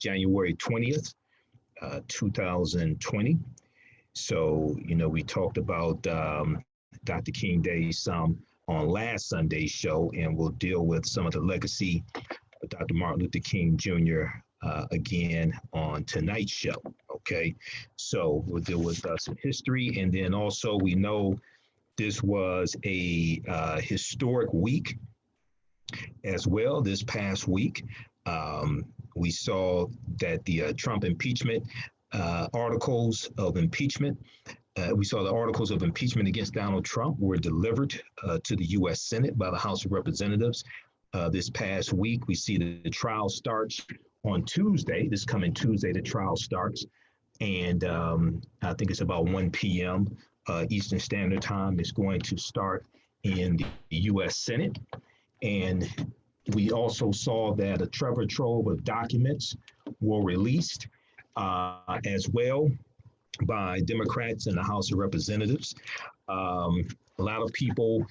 January 20th, 2020. So, we talked about Dr. King Day some on last Sunday's show, and we'll deal with some of the legacy of Dr. Martin Luther King Jr. Again on tonight's show. Okay, so we'll deal with some history, and then also we know this was a historic week as well. This past week, we saw that the Trump impeachment articles of impeachment. We saw the articles of impeachment against Donald Trump were delivered to the U.S. Senate by the House of Representatives this past week. We see the trial starts on Tuesday. This coming Tuesday, the trial starts. And I think it's about 1 p.m. Eastern Standard Time. It's going to start in the U.S. Senate. And we also saw that a treasure trove of documents were released as well by Democrats in the House of Representatives. A lot of people,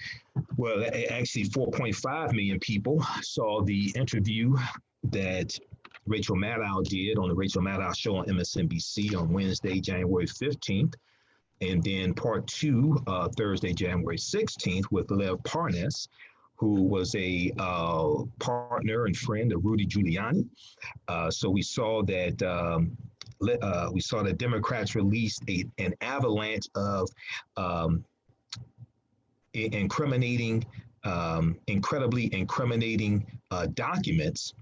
well, actually 4.5 million people saw the interview that Rachel Maddow did on the Rachel Maddow Show on MSNBC on Wednesday, January 15th. And then part two, Thursday, January 16th, with Lev Parnas, who was a partner and friend of Rudy Giuliani. So we saw that Democrats released an avalanche of incredibly incriminating documents.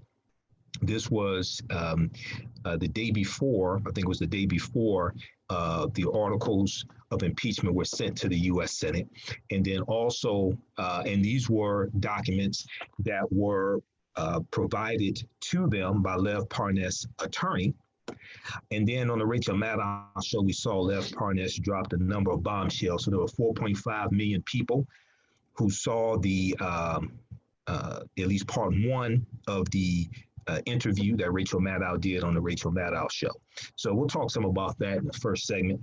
This was the day before, I think it was the day before the articles of impeachment were sent to the U.S. Senate. And then also, and these were documents that were provided to them by Lev Parnas' attorney. And then on the Rachel Maddow Show, we saw Lev Parnas drop the number of bombshells. So there were 4.5 million people who saw the, at least part one of the interview that Rachel Maddow did on the Rachel Maddow Show. So we'll talk some about that in the first segment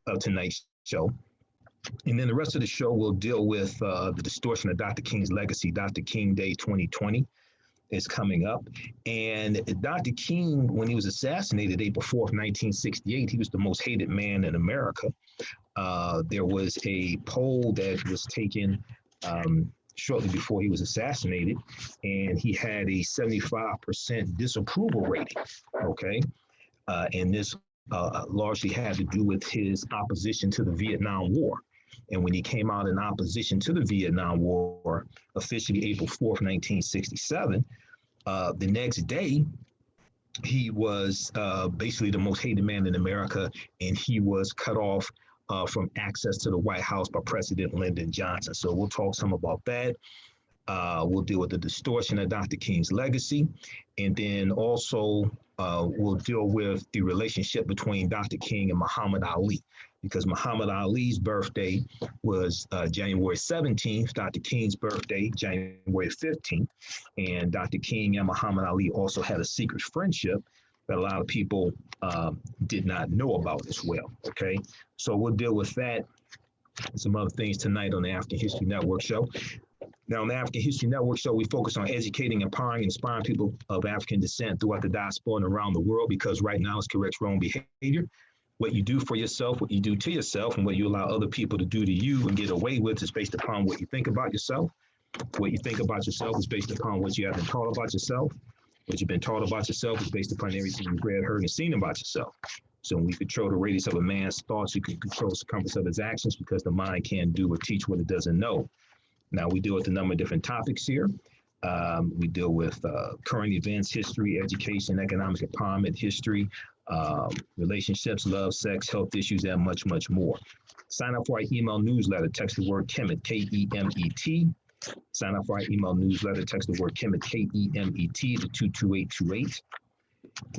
of tonight's show. And then the rest of the show will deal with the distortion of Dr. King's legacy. Dr. King Day 2020 is coming up. And Dr. King, when he was assassinated April 4th, 1968, he was the most hated man in America. There was a poll that was taken shortly before he was assassinated, and he had a 75% disapproval rating, okay? And this largely had to do with his opposition to the Vietnam War. And when he came out in opposition to the Vietnam War, officially April 4th, 1967, the next day, he was basically the most hated man in America, and he was cut off from access to the White House by President Lyndon Johnson. So we'll talk some about that. We'll deal with the distortion of Dr. King's legacy. And then also we'll deal with the relationship between Dr. King and Muhammad Ali, because Muhammad Ali's birthday was January 17th, Dr. King's birthday, January 15th. And Dr. King and Muhammad Ali also had a secret friendship that a lot of people did not know about as well, okay? So we'll deal with that and some other things tonight on the African History Network show. Now, on the African History Network show, we focus on educating, empowering, and inspiring people of African descent throughout the diaspora and around the world, because right now it's corrects wrong behavior. What you do for yourself, what you do to yourself, and what you allow other people to do to you and get away with is based upon what you think about yourself. What you think about yourself is based upon what you have been taught about yourself. What you've been taught about yourself is based upon everything you've read, heard, and seen about yourself. So when you control the radius of a man's thoughts, you can control the circumference of his actions, because the mind can't do or teach what it doesn't know. Now, we deal with a number of different topics here. We deal with current events, history, education, economic empowerment, history, relationships, love, sex, health issues, and much, much more. Sign up for our email newsletter. Text the word Kemet, K-E-M-E-T. Sign up for our email newsletter. Text the word Kemet, K-E-M-E-T, to 22828.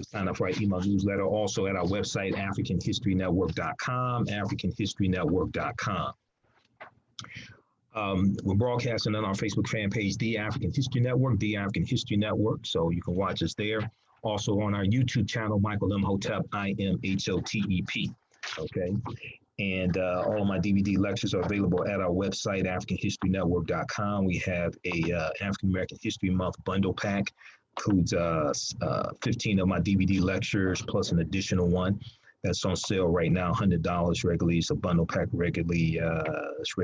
Sign up for our email newsletter also at our website, AfricanHistoryNetwork.com, AfricanHistoryNetwork.com. We're broadcasting on our Facebook fan page, The African History Network, The African History Network, so you can watch us there. Also on our YouTube channel, Michael Imhotep, I-M-H-O-T-E-P, okay? And all of my DVD lectures are available at our website, AfricanHistoryNetwork.com. We have a African American History Month bundle pack includes 15 of my DVD lectures plus an additional one that's on sale right now, $100 regularly. It's a bundle pack regularly. It's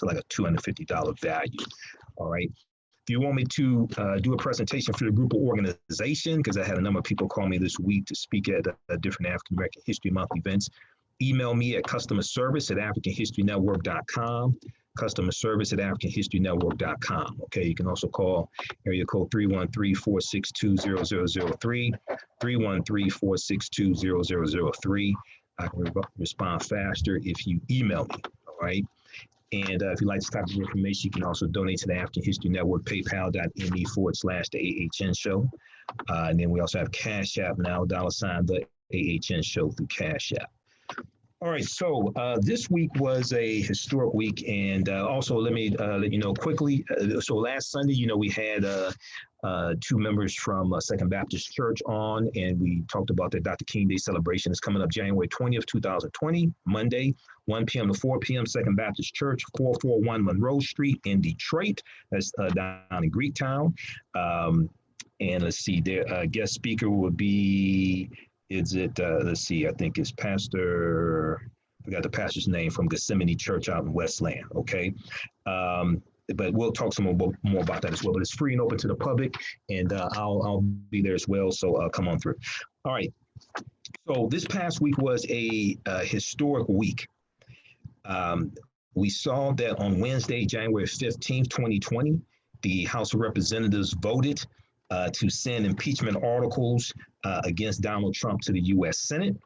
like a $250 value. All right. If you want me to do a presentation for your group or organization, because I had a number of people call me this week to speak at different African American History Month events, email me at customerservice@africanhistorynetwork.com, customerservice@africanhistorynetwork.com. Okay, you can also call area code 313-462-0003, 313-462-0003. I can respond faster if you email me, all right? And if you'd like this type of information, you can also donate to the African History Network, paypal.me/TheAHNShow. And then we also have Cash App now, $ the AHN Show through Cash App. All right, so this week was a historic week, and also let me let you know quickly. So last Sunday, we had two members from Second Baptist Church on, and we talked about the Dr. King Day celebration. It's coming up January 20th, 2020, Monday, 1 p.m. to 4 p.m. Second Baptist Church, 441 Monroe Street in Detroit. That's down in Greektown. And let's see, their guest speaker would be. Let's see, I think it's I forgot the pastor's name, from Gethsemane Church out in Westland, okay? But we'll talk some more about that as well. But it's free and open to the public, and I'll be there as well, so come on through. All right, so this past week was a historic week. We saw that on Wednesday, January 15th, 2020, the House of Representatives voted to send impeachment articles against Donald Trump to the U.S. Senate.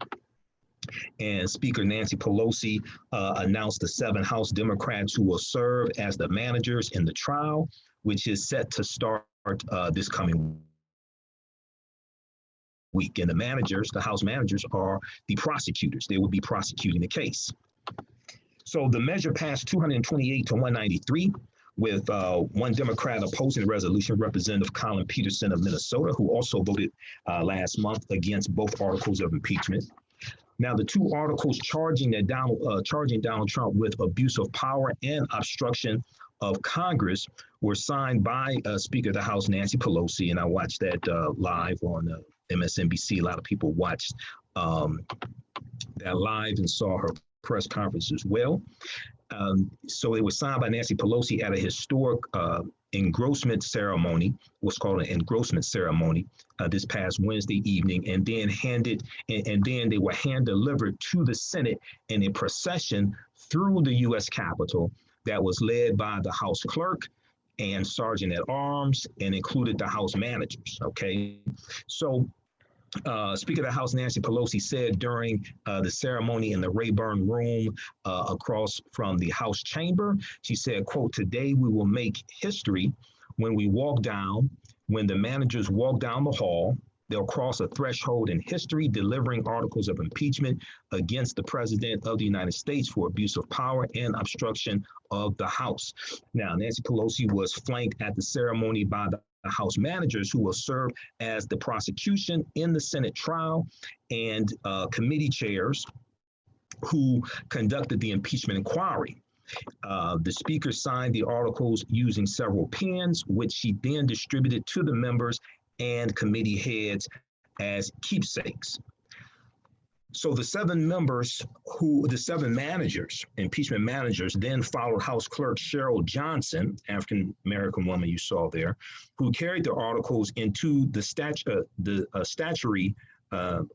And Speaker Nancy Pelosi announced the 7 House Democrats who will serve as the managers in the trial, which is set to start this coming week. And the House managers, are the prosecutors. They will be prosecuting the case. So the measure passed 228 to 193. With one Democrat opposing the resolution, Representative Colin Peterson of Minnesota, who also voted last month against both articles of impeachment. Now, the two articles charging Donald Trump with abuse of power and obstruction of Congress were signed by Speaker of the House Nancy Pelosi, and I watched that live on MSNBC. A lot of people watched that live and saw her press conference as well. So it was signed by Nancy Pelosi at a historic engrossment ceremony, what's called an engrossment ceremony, this past Wednesday evening, and then they were hand delivered to the Senate in a procession through the U.S. Capitol that was led by the House Clerk and Sergeant at Arms, and included the House managers. Okay, so. Speaker of the House Nancy Pelosi said during the ceremony in the Rayburn Room across from the House chamber, she said, quote, "Today we will make history when the managers walk down the hall, they'll cross a threshold in history, delivering articles of impeachment against the President of the United States for abuse of power and obstruction of the House." Now, Nancy Pelosi was flanked at the ceremony by the House managers who will serve as the prosecution in the Senate trial, and committee chairs who conducted the impeachment inquiry. The speaker signed the articles using several pens, which she then distributed to the members and committee heads as keepsakes. So the 7 impeachment managers, then followed House Clerk Cheryl Johnson, African-American woman you saw there, who carried the articles into the statuary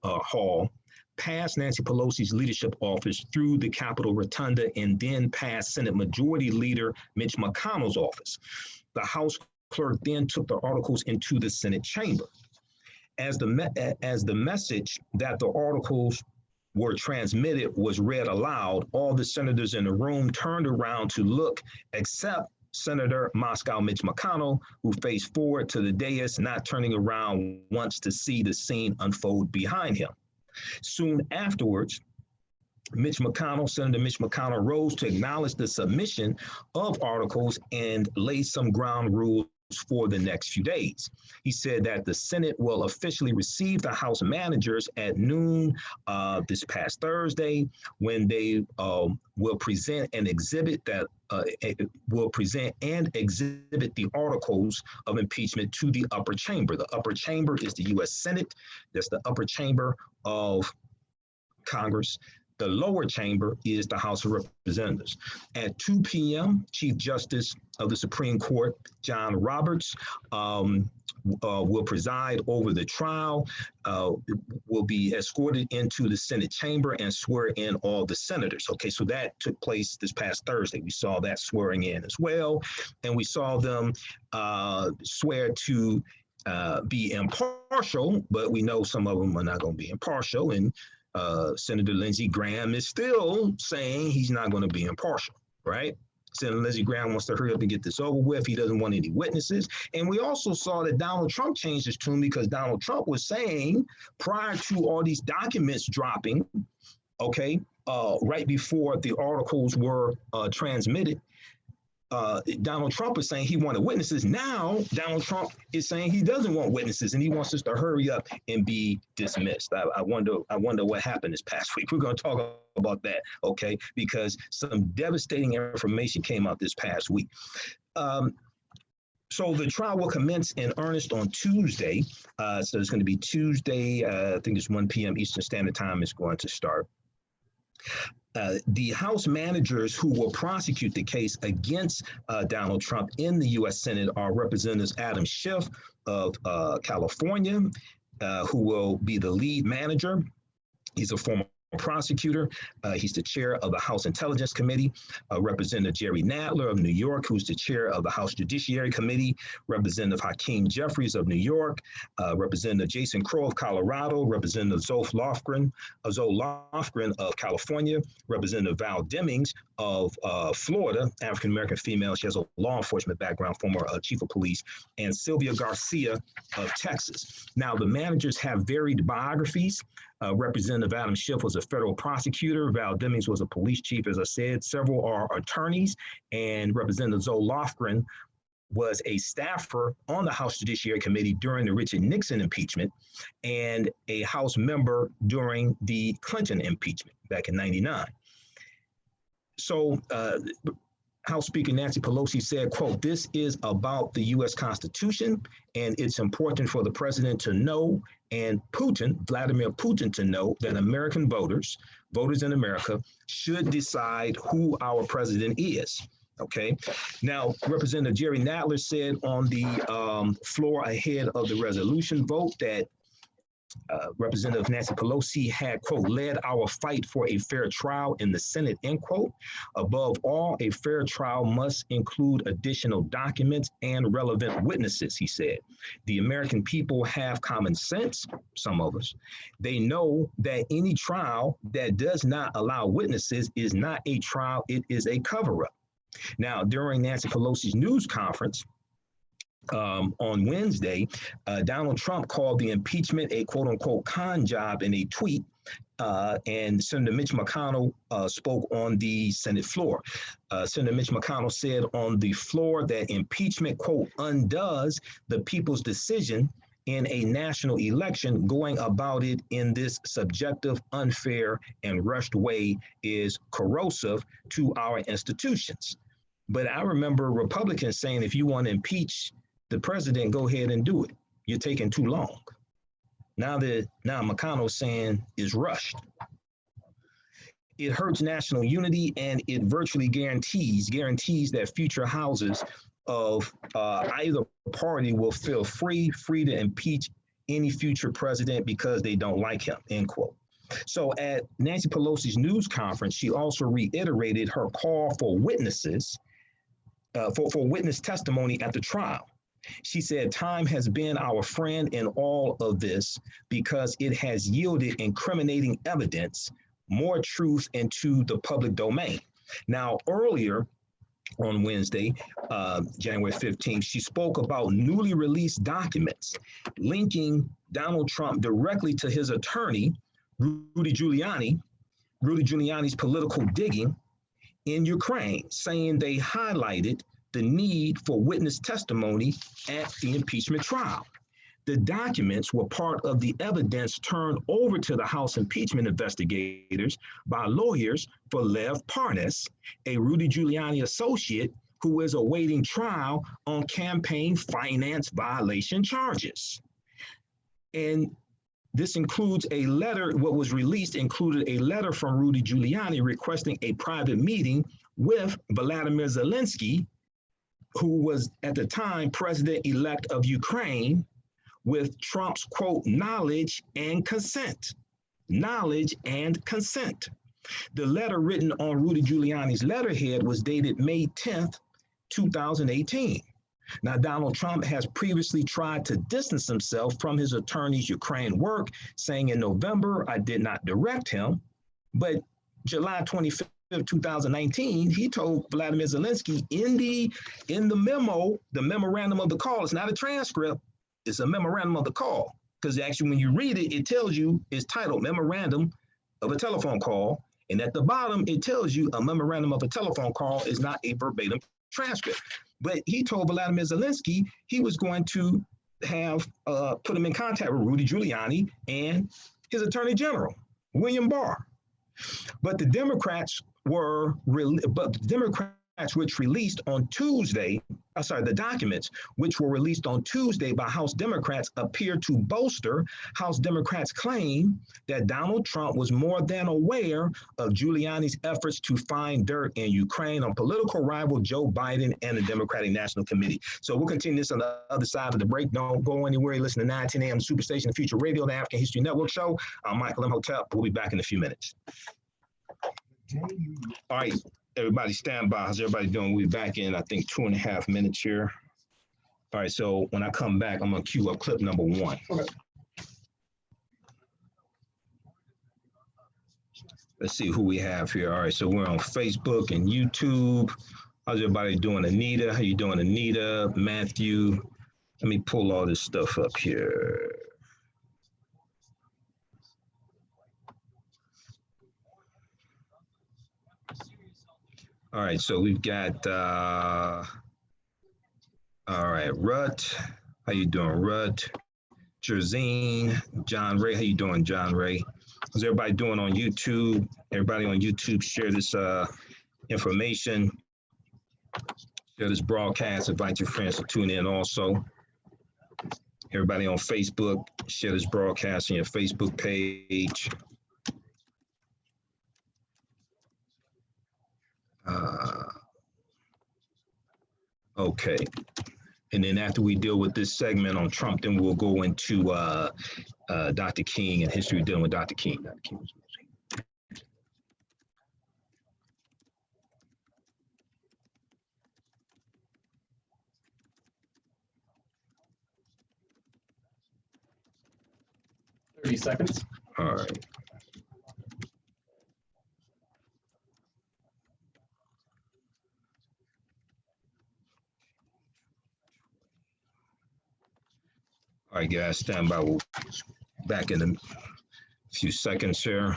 hall, past Nancy Pelosi's leadership office, through the Capitol Rotunda, and then past Senate Majority Leader Mitch McConnell's office. The House Clerk then took the articles into the Senate chamber. As the message that the articles were transmitted was read aloud, all the senators in the room turned around to look, except Senator Moscow Mitch McConnell, who faced forward to the dais, not turning around once to see the scene unfold behind him. Soon afterwards, Senator Mitch McConnell rose to acknowledge the submission of articles and lay some ground rules for the next few days. He said that the Senate will officially receive the House managers at noon this past Thursday, when they will present an exhibit that will present and exhibit the articles of impeachment to the upper chamber. The upper chamber is the U.S. Senate. That's the upper chamber of Congress. The lower chamber is the House of Representatives. At 2 p.m., Chief Justice of the Supreme Court, John Roberts, will preside over the trial, will be escorted into the Senate chamber and swear in all the senators. Okay, so that took place this past Thursday. We saw that swearing in as well, and we saw them swear to be impartial, but we know some of them are not going to be impartial, and Senator Lindsey Graham is still saying he's not going to be impartial, right? Senator Lindsey Graham wants to hurry up and get this over with. He doesn't want any witnesses. And we also saw that Donald Trump changed his tune, because Donald Trump was saying prior to all these documents dropping, okay, right before the articles were transmitted, Donald Trump is saying he wanted witnesses. Now, Donald Trump is saying he doesn't want witnesses, and he wants us to hurry up and be dismissed. I wonder what happened this past week. We're going to talk about that, okay, because some devastating information came out this past week. So the trial will commence in earnest on Tuesday. So it's going to be Tuesday, I think it's 1 p.m. Eastern Standard Time is going to start. The House managers who will prosecute the case against Donald Trump in the U.S. Senate are Representatives Adam Schiff of California, who will be the lead manager. He's a former prosecutor. He's the chair of the House Intelligence Committee. Representative Jerry Nadler of New York, who's the chair of the House Judiciary Committee. Representative Hakeem Jeffries of New York. Representative Jason Crow of Colorado. Representative Zoe Lofgren of California. Representative Val Demings of Florida, African-American female. She has a law enforcement background, former chief of police. And Sylvia Garcia of Texas. Now, the managers have varied biographies. Representative Adam Schiff was a federal prosecutor. Val Demings was a police chief, as I said. Several are attorneys. And Representative Zoe Lofgren was a staffer on the House Judiciary Committee during the Richard Nixon impeachment and a House member during the Clinton impeachment back in '99. So House Speaker Nancy Pelosi said, quote, "This is about the U.S. Constitution, and it's important for the president to know, and Vladimir Putin, to know that American voters in America, should decide who our president is." Okay. Now, Representative Jerry Nadler said on the floor ahead of the resolution vote that Representative Nancy Pelosi had, quote, "led our fight for a fair trial in the Senate," end quote. "Above all, a fair trial must include additional documents and relevant witnesses," he said. "The American people have common sense, some of us. They know that any trial that does not allow witnesses is not a trial, it is a cover-up." Now, during Nancy Pelosi's news conference, on Wednesday, Donald Trump called the impeachment a quote-unquote con job in a tweet, and Senator Mitch McConnell spoke on the Senate floor. Senator Mitch McConnell said on the floor that impeachment, quote, "undoes the people's decision in a national election. Going about it in this subjective, unfair, and rushed way is corrosive to our institutions." But I remember Republicans saying, if you want to impeach the president, go ahead and do it. You're taking too long. Now McConnell's saying is rushed. It hurts national unity, and it virtually guarantees that future houses of either party will feel free to impeach any future president because they don't like him, end quote. So at Nancy Pelosi's news conference, she also reiterated her call for witnesses, for witness testimony at the trial. She said, "Time has been our friend in all of this because it has yielded incriminating evidence, more truth into the public domain." Now, earlier on Wednesday, January 15th, she spoke about newly released documents linking Donald Trump directly to his attorney, Rudy Giuliani's political digging in Ukraine, saying they highlighted the need for witness testimony at the impeachment trial. The documents were part of the evidence turned over to the House impeachment investigators by lawyers for Lev Parnas, a Rudy Giuliani associate who is awaiting trial on campaign finance violation charges. And this includes a letter, what was released included a letter from Rudy Giuliani requesting a private meeting with Vladimir Zelensky, who was at the time president-elect of Ukraine, with Trump's, quote, knowledge and consent. Knowledge and consent. The letter written on Rudy Giuliani's letterhead was dated May 10th, 2018. Now, Donald Trump has previously tried to distance himself from his attorney's Ukraine work, saying in November, I did not direct him. But July 25th, 2019, he told Vladimir Zelensky in the memo, the memorandum of the call, it's not a transcript, it's a memorandum of the call. Because actually, when you read it, it tells you it's titled Memorandum of a Telephone Call. And at the bottom, it tells you a memorandum of a telephone call is not a verbatim transcript. But he told Vladimir Zelensky he was going to have put him in contact with Rudy Giuliani and his attorney general, William Barr. But the Democrats which released on Tuesday, the documents which were released on Tuesday by House Democrats appear to bolster House Democrats' claim that Donald Trump was more than aware of Giuliani's efforts to find dirt in Ukraine on political rival Joe Biden and the Democratic National Committee. So we'll continue this on the other side of the break. Don't go anywhere. You listen to 910 AM Superstation Future Radio, the African History Network show. I'm Michael Imhotep. We'll be back in a few minutes. All right. Everybody stand by. How's everybody doing? We're back in, I think, 2.5 minutes here. All right, so when I come back, I'm going to cue up clip number 1. Okay. Let's see who we have here. All right, so we're on Facebook and YouTube. How's everybody doing? Anita, how you doing? Anita, Matthew. Let me pull all this stuff up here. All right, so we've got, all right, Rut, how you doing, Rut? Jerzine, John Ray, how you doing, John Ray? How's everybody doing on YouTube? Everybody on YouTube, share this information, share this broadcast, invite your friends to tune in also. Everybody on Facebook, share this broadcast on your Facebook page. Okay, and then after we deal with this segment on Trump, then we'll go into Dr. King and history dealing with Dr. King. Dr. King. Thirty seconds. All right. All right, guys, stand by. We'll be back in a few seconds here.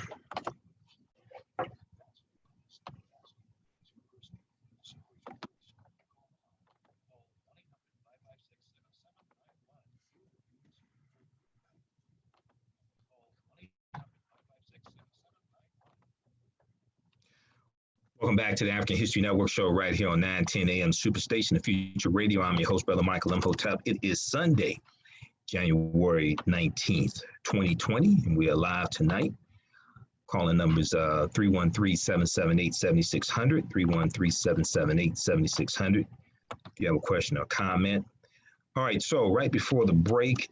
Welcome back to the African History Network show right here on 910 AM Superstation, the Future Radio. I'm your host, Brother Michael Imhotep. It is Sunday, January 19th, 2020, and we are live tonight. Calling numbers 313-778-7600, 313-778-7600. If you have a question or comment. All right, so right before the break,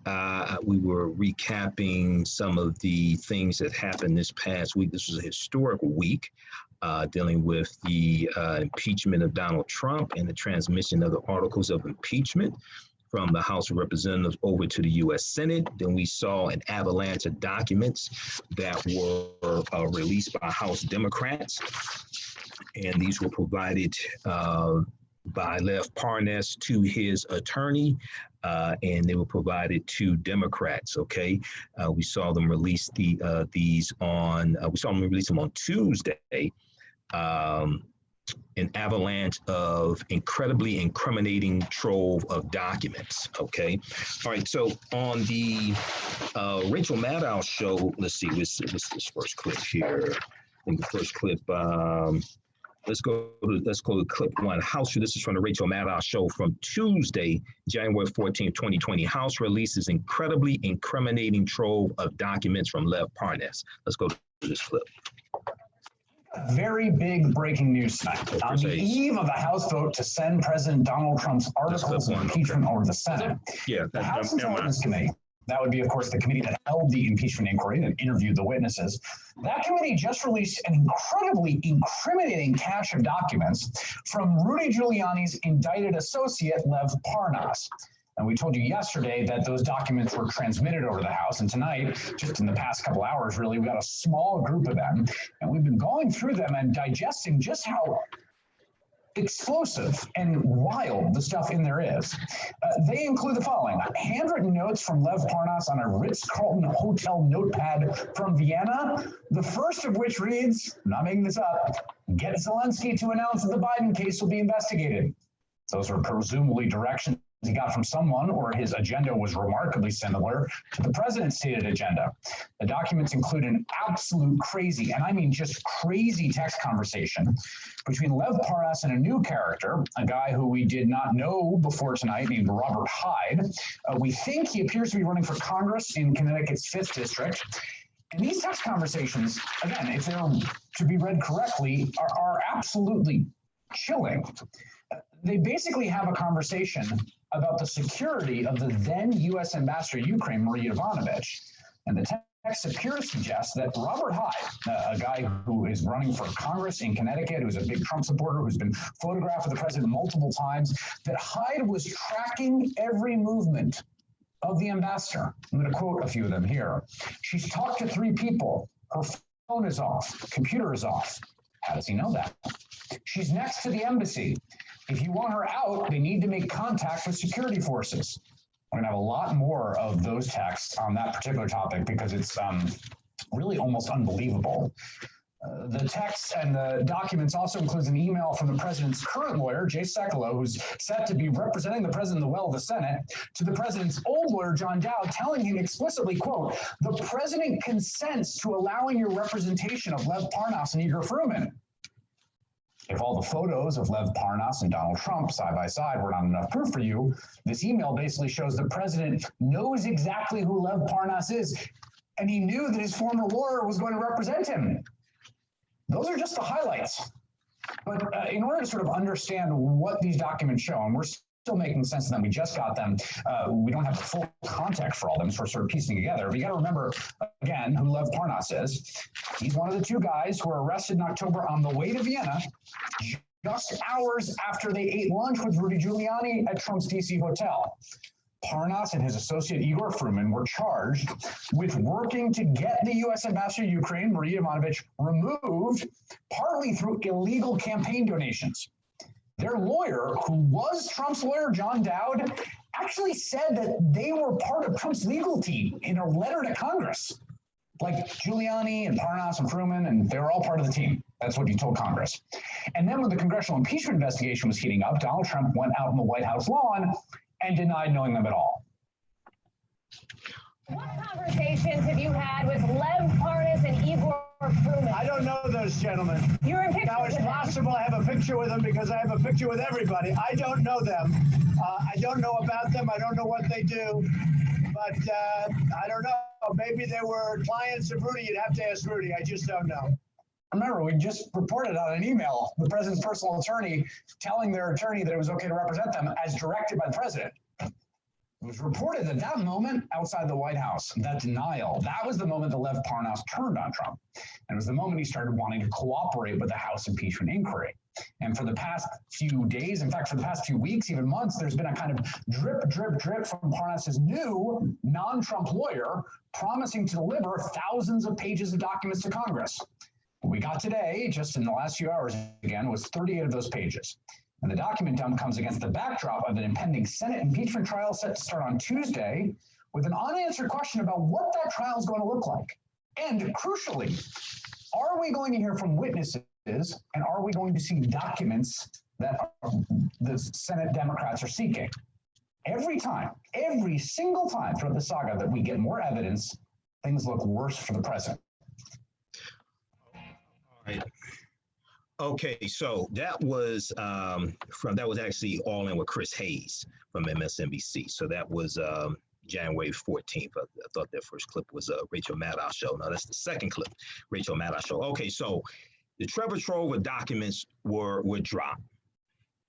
we were recapping some of the things that happened this past week. This was a historic week dealing with the impeachment of Donald Trump and the transmission of the Articles of Impeachment from the House of Representatives over to the U.S. Senate. Then we saw an avalanche of documents that were released by House Democrats. And these were provided by Lev Parnas to his attorney, and they were provided to Democrats. Okay, we saw them release release them on Tuesday. an avalanche of incredibly incriminating trove of documents. Okay. All right. So on the Rachel Maddow show, let's see, what's this first clip here? I think the first clip, let's go to clip one. House, this is from the Rachel Maddow show from Tuesday, January 14th, 2020. House releases incredibly incriminating trove of documents from Lev Parnas. Let's go to this clip. Very big breaking news tonight. On the eve of the House vote to send President Donald Trump's articles of impeachment over to the Senate, the House Intelligence Committee, that would be, of course, the committee that held the impeachment inquiry and interviewed the witnesses, that committee just released an incredibly incriminating cache of documents from Rudy Giuliani's indicted associate, Lev Parnas. And we told you yesterday that those documents were transmitted over the House. And tonight, just in the past couple hours, really, we got a small group of them. And we've been going through them and digesting just how explosive and wild the stuff in there is. They include the following: handwritten notes from Lev Parnas on a Ritz-Carlton hotel notepad from Vienna, the first of which reads, I'm not making this up, "Get Zelensky to announce that the Biden case will be investigated." Those are presumably directions he got from someone, or his agenda was remarkably similar to the president's stated agenda. The documents include an absolute crazy, and I mean just crazy, text conversation between Lev Parnas and a new character, a guy who we did not know before tonight named Robert Hyde. We think he appears to be running for Congress in Connecticut's 5th District. And these text conversations, again, if they're to be read correctly, are absolutely chilling. They basically have a conversation about the security of the then U.S. ambassador to Ukraine, Maria Ivanovich. And the text appear to suggest that Robert Hyde, a guy who is running for Congress in Connecticut, who's a big Trump supporter, who's been photographed with the president multiple times, that Hyde was tracking every movement of the ambassador. I'm going to quote a few of them here. She's talked to 3 people. Her phone is off. Computer is off. How does he know that? She's next to the embassy. If you want her out, they need to make contact with security forces. We're going to have a lot more of those texts on that particular topic because it's really almost unbelievable. The text and the documents also includes an email from the president's current lawyer, Jay Sekulow, who's set to be representing the president in the well of the Senate, to the president's old lawyer, John Dowd, telling him explicitly, quote, "The president consents to allowing your representation of Lev Parnas and Igor Fruman." If all the photos of Lev Parnas and Donald Trump side by side were not enough proof for you, this email basically shows the president knows exactly who Lev Parnas is, and he knew that his former lawyer was going to represent him. Those are just the highlights. But in order to sort of understand what these documents show, and we're still making sense of them, we just got them, we don't have the full context for all of them, so we're sort of piecing together. But you got to remember, again, who Lev Parnas is. He's one of the 2 guys who were arrested in October on the way to Vienna, just hours after they ate lunch with Rudy Giuliani at Trump's D.C. hotel. Parnas and his associate Igor Fruman were charged with working to get the U.S. ambassador to Ukraine, Maria Ivanovich, removed, partly through illegal campaign donations. Their lawyer, who was Trump's lawyer, John Dowd, actually said that they were part of Trump's legal team in a letter to Congress. Like Giuliani and Parnas and Fruman, and they were all part of the team. That's what he told Congress. And then when the congressional impeachment investigation was heating up, Donald Trump went out on the White House lawn and denied knowing them at all. What conversations have you had with Lev Parnas and Igor Fruman? I don't know those gentlemen. You're in pictures. Now, it's possible I have a picture with them because I have a picture with everybody. I don't know them. I don't know about them. I don't know what they do. But I don't know. Maybe they were clients of Rudy. You'd have to ask Rudy. I just don't know. Remember, we just reported on an email, the president's personal attorney telling their attorney that it was okay to represent them as directed by the president. It was reported at that moment outside the White House, that denial, that was the moment that Lev Parnas turned on Trump. And it was the moment he started wanting to cooperate with the House impeachment inquiry. And for the past few days, in fact, for the past few weeks, even months, there's been a kind of drip, drip, drip from Parnas' new non-Trump lawyer promising to deliver thousands of pages of documents to Congress. What we got today, just in the last few hours again, was 38 of those pages. And the document dump comes against the backdrop of an impending Senate impeachment trial set to start on Tuesday with an unanswered question about what that trial is going to look like. And crucially, are we going to hear from witnesses is, and are we going to see documents that the Senate Democrats are seeking? Every time, every single time throughout the saga that we get more evidence, things look worse for the president. All right. Okay, so that was actually All In with Chris Hayes from MSNBC. So that was January 14th. I thought that first clip was Rachel Maddow Show. No, that's the second clip, Rachel Maddow Show. Okay, so the Trevor trove of documents were dropped.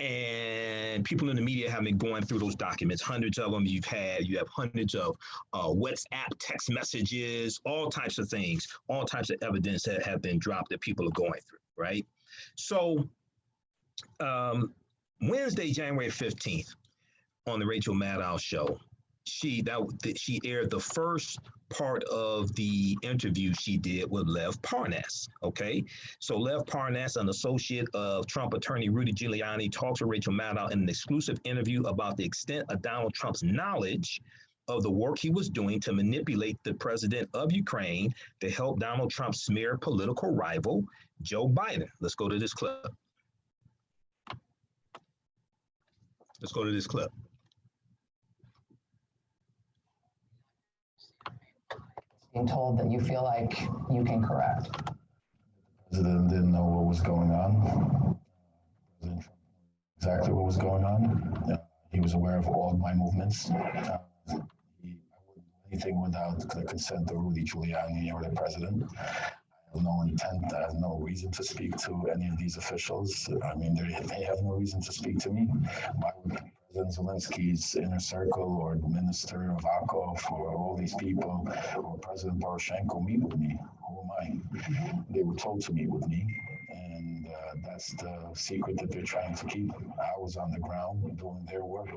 And people in the media have been going through those documents, hundreds of them. You have hundreds of WhatsApp text messages, all types of things, all types of evidence that have been dropped that people are going through, right? So Wednesday, January 15th, on the Rachel Maddow Show, she aired the first part of the interview she did with Lev Parnas. Okay, so Lev Parnas, an associate of Trump attorney Rudy Giuliani, talks with Rachel Maddow in an exclusive interview about the extent of Donald Trump's knowledge of the work he was doing to manipulate the president of Ukraine to help Donald Trump smear political rival Joe Biden. Let's go to this clip. Being told that you feel like you can correct. The president didn't know what was going on. President Trump knew exactly what was going on. He was aware of all of my movements. I wouldn't do anything without the consent of Rudy Giuliani or the president. I have no intent. I have no reason to speak to any of these officials. I mean, they have no reason to speak to me. Why would President Zelensky's inner circle or the Minister of Akov or all these people or President Poroshenko meet with me? Who am I? They were told to meet with me. And that's the secret that they're trying to keep. I was on the ground doing their work.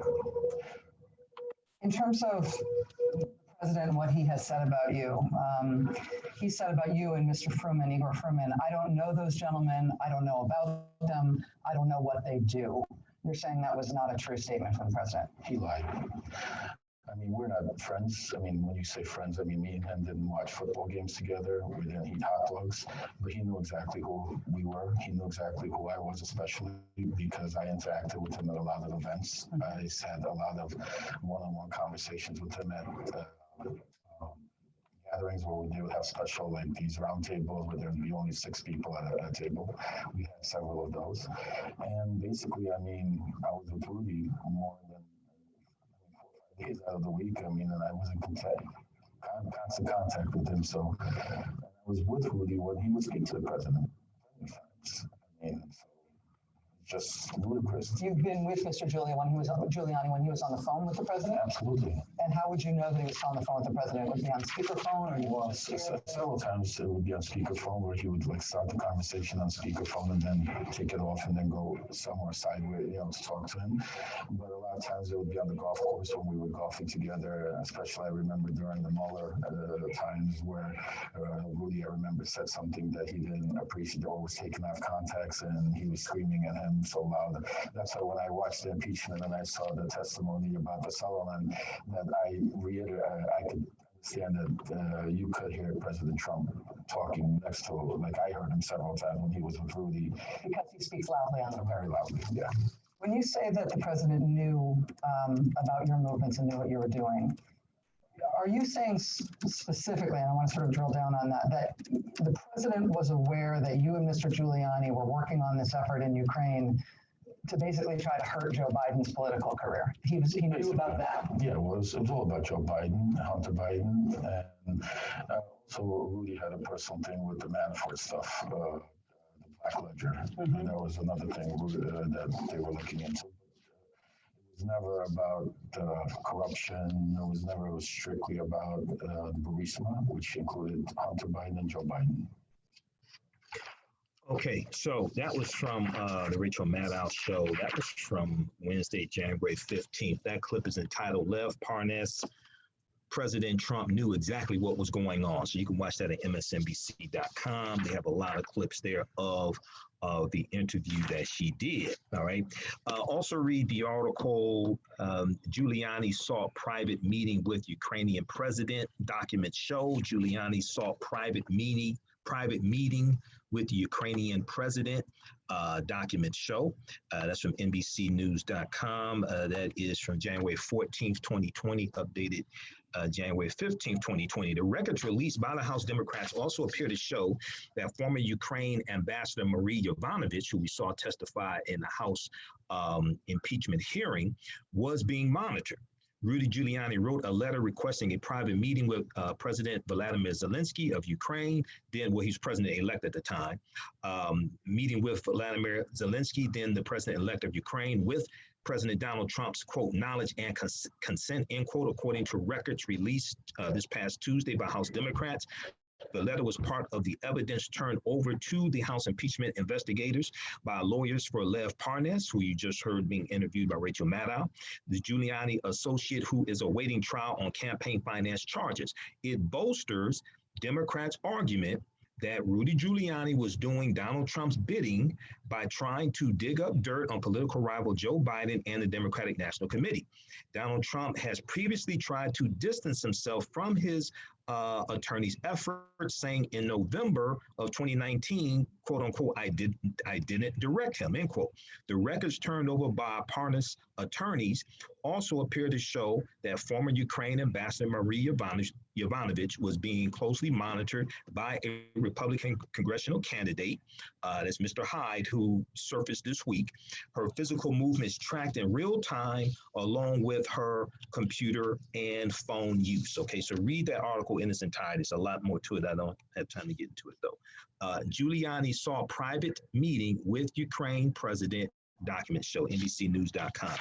In terms of the president and what he has said about you, he said about you and Mr. Fruman, Igor Fruman, I don't know those gentlemen. I don't know about them. I don't know what they do. You're saying that was not a true statement from the president. He lied. I mean, we're not friends. I mean, when you say friends, I mean, me and him didn't watch football games together. We didn't eat hot dogs, but he knew exactly who we were. He knew exactly who I was, especially because I interacted with him at a lot of events. I had a lot of one-on-one conversations with him at gatherings where we would have special, like these round tables where there'd be only 6 people at a table. We had several of those. And basically, I mean, I was with Rudy more than 4 or 5 days out of the week. I mean, and I was in constant contact with him. So I was with Rudy when he would speak to the president. I mean, so just ludicrous. You've been with Mr. Giuliani when he was on the phone with the president? Absolutely. And how would you know that he was on the phone with the president? Would he be on speakerphone or he was? Several times it would be on speakerphone where he would like start the conversation on speakerphone and then take it off and then go somewhere sideways, to talk to him. But a lot of times it would be on the golf course when we were golfing together, especially I remember during the Mueller times where Rudy, I remember, said something that he didn't appreciate or was taken off context and he was screaming at him so loud. That's why when I watched the impeachment and I saw the testimony about the Sullivan, that I could understand that you could hear President Trump talking next to him. Like I heard him several times when he was with Rudy. Because he speaks loudly on the very loudly, yeah. When you say that the president knew about your movements and knew what you were doing, are you saying specifically, and I want to sort of drill down on that the president was aware that you and Mr. Giuliani were working on this effort in Ukraine to basically try to hurt Joe Biden's political career? He knew about that. Yeah, it was all about Joe Biden, Hunter Biden, and also Rudy had a personal thing with the Manafort stuff, the Black Ledger. Mm-hmm. And that was another thing that they were looking into. It was never about corruption. It was strictly about the Burisma, which included Hunter Biden and Joe Biden. Okay, so that was from the Rachel Maddow Show. That was from Wednesday, January 15th. That clip is entitled Lev Parnas, President Trump Knew Exactly What Was Going On. So you can watch that at msnbc.com. They have a lot of clips there of the interview that she did. All right. Also read the article, Giuliani sought private meeting with Ukrainian president. Documents show Giuliani sought private meeting private meeting with the Ukrainian president. Documents show. That's from NBCnews.com. That is from January 14th, 2020, updated January 15th, 2020. The records released by the House Democrats also appear to show that former Ukraine Ambassador Marie Yovanovitch, who we saw testify in the House impeachment hearing, was being monitored. Rudy Giuliani wrote a letter requesting a private meeting with President Volodymyr Zelensky of Ukraine, then, well, he was president-elect at the time, meeting with Volodymyr Zelensky, then the president-elect of Ukraine, with President Donald Trump's, quote, knowledge and consent, end quote, according to records released this past Tuesday by House Democrats. The letter was part of the evidence turned over to the House impeachment investigators by lawyers for Lev Parnas, who you just heard being interviewed by Rachel Maddow, the Giuliani associate who is awaiting trial on campaign finance charges. It bolsters Democrats' argument that Rudy Giuliani was doing Donald Trump's bidding by trying to dig up dirt on political rival Joe Biden and the Democratic National Committee. Donald Trump has previously tried to distance himself from his attorney's efforts, saying in November of 2019, quote unquote, I didn't direct him, end quote. The records turned over by Parnas attorneys also appear to show that former Ukraine Ambassador Marie Yovanovitch was being closely monitored by a Republican congressional candidate, that's Mr. Hyde, who surfaced this week. Her physical movements tracked in real time along with her computer and phone use. Okay, so read that article in its entirety. There's a lot more to it. I don't have time to get into it though. Giuliani saw a private meeting with Ukraine president. Documents show, NBCnews.com.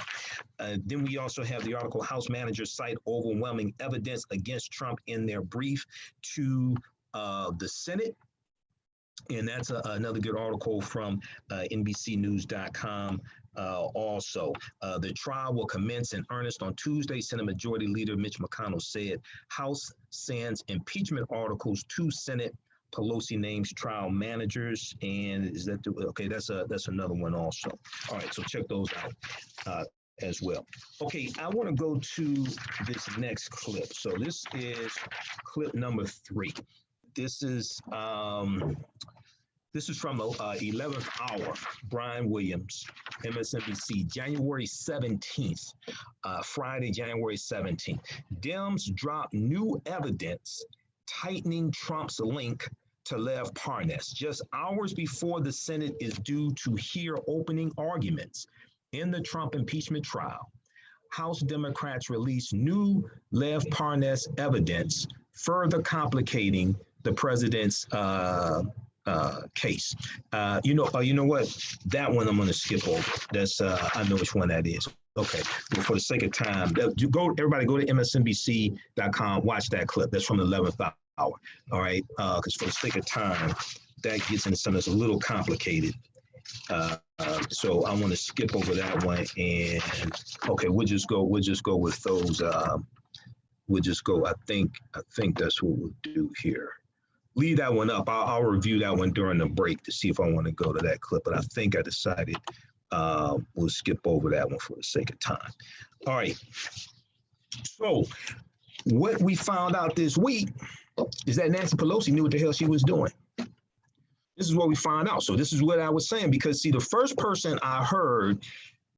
Then we also have the article, House managers cite overwhelming evidence against Trump in their brief to the Senate. And that's another good article from NBCnews.com. Also, the trial will commence in earnest on Tuesday. Senate Majority Leader Mitch McConnell said House sends impeachment articles to Senate. Pelosi names trial managers, and is that okay? That's another one also. All right, so check those out as well. Okay, I want to go to this next clip. So this is clip number 3. This is from 11th Hour. Brian Williams, MSNBC, January 17th, Friday, January 17th. Dems drop new evidence tightening Trump's link to Lev Parnas, just hours before the Senate is due to hear opening arguments in the Trump impeachment trial. House Democrats release new Lev Parnas evidence, further complicating the president's case. You know what? That one I'm going to skip over. That's I know which one that is. Okay, but for the sake of time, everybody go to MSNBC.com, watch that clip. That's from the 11th hour. All right, because for the sake of time, that gets into something that's a little complicated. So I want to skip over that one, and okay, we'll just go with those. We'll just go. I think that's what we'll do here. Leave that one up. I'll review that one during the break to see if I want to go to that clip. But I think I decided we'll skip over that one for the sake of time. All right. So what we found out this week is that Nancy Pelosi knew what the hell she was doing. This is what we found out. So this is what I was saying, because see, the first person I heard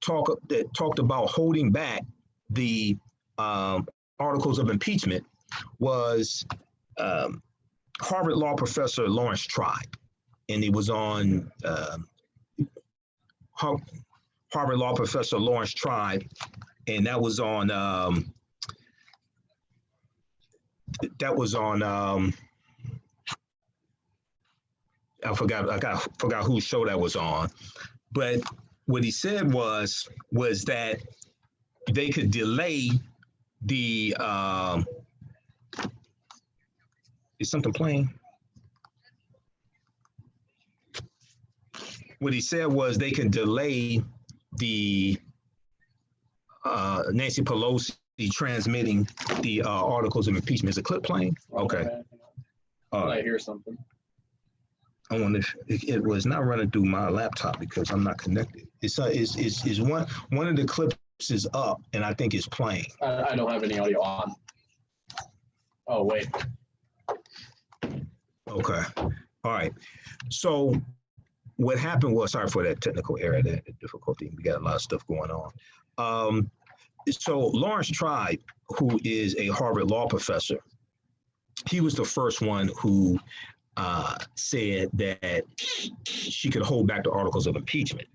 talked about holding back the articles of impeachment was Harvard law professor Lawrence Tribe, and he was on Harvard law professor Lawrence Tribe, and that was on I forgot whose show that was on, but what he said was that they could delay the is something playing? What he said was they can delay the Nancy Pelosi transmitting the articles of impeachment. Is the clip playing? Okay. I hear something. I wonder if it was not running through my laptop because I'm not connected. It's one of the clips is up and I think it's playing. I don't have any audio on. Oh wait. Okay. All right. So what happened was, sorry for that technical error, that difficulty. We got a lot of stuff going on. So Lawrence Tribe, who is a Harvard law professor, he was the first one who said that she could hold back the articles of impeachment.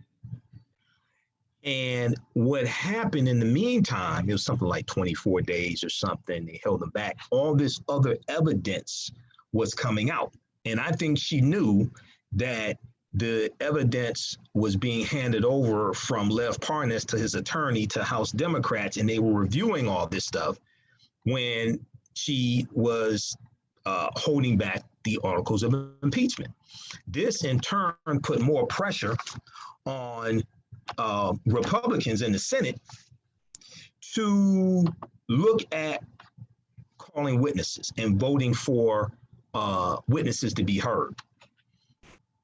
And what happened in the meantime, it was something like 24 days or something, they held them back. All this other evidence was coming out. And I think she knew that the evidence was being handed over from Lev Parnas to his attorney to House Democrats, and they were reviewing all this stuff when she was holding back the articles of impeachment. This in turn put more pressure on Republicans in the Senate to look at calling witnesses and voting for witnesses to be heard.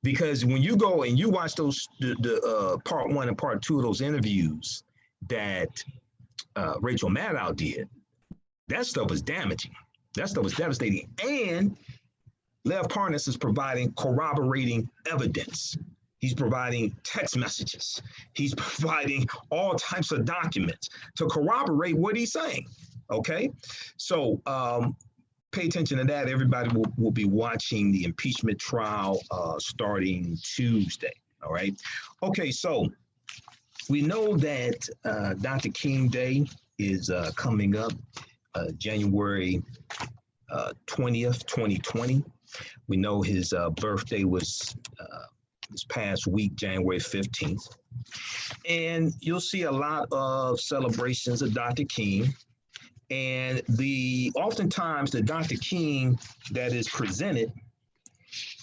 Because when you go and you watch those, the part 1 and part 2 of those interviews that Rachel Maddow did, that stuff was damaging. That stuff was devastating. And Lev Parnas is providing corroborating evidence. He's providing text messages. He's providing all types of documents to corroborate what he's saying. Okay, so pay attention to that. Everybody will be watching the impeachment trial starting Tuesday. All right. Okay, so we know that Dr. King Day is coming up January 20th, 2020. We know his birthday was this past week, January 15th. And you'll see a lot of celebrations of Dr. King. And oftentimes the Dr. King that is presented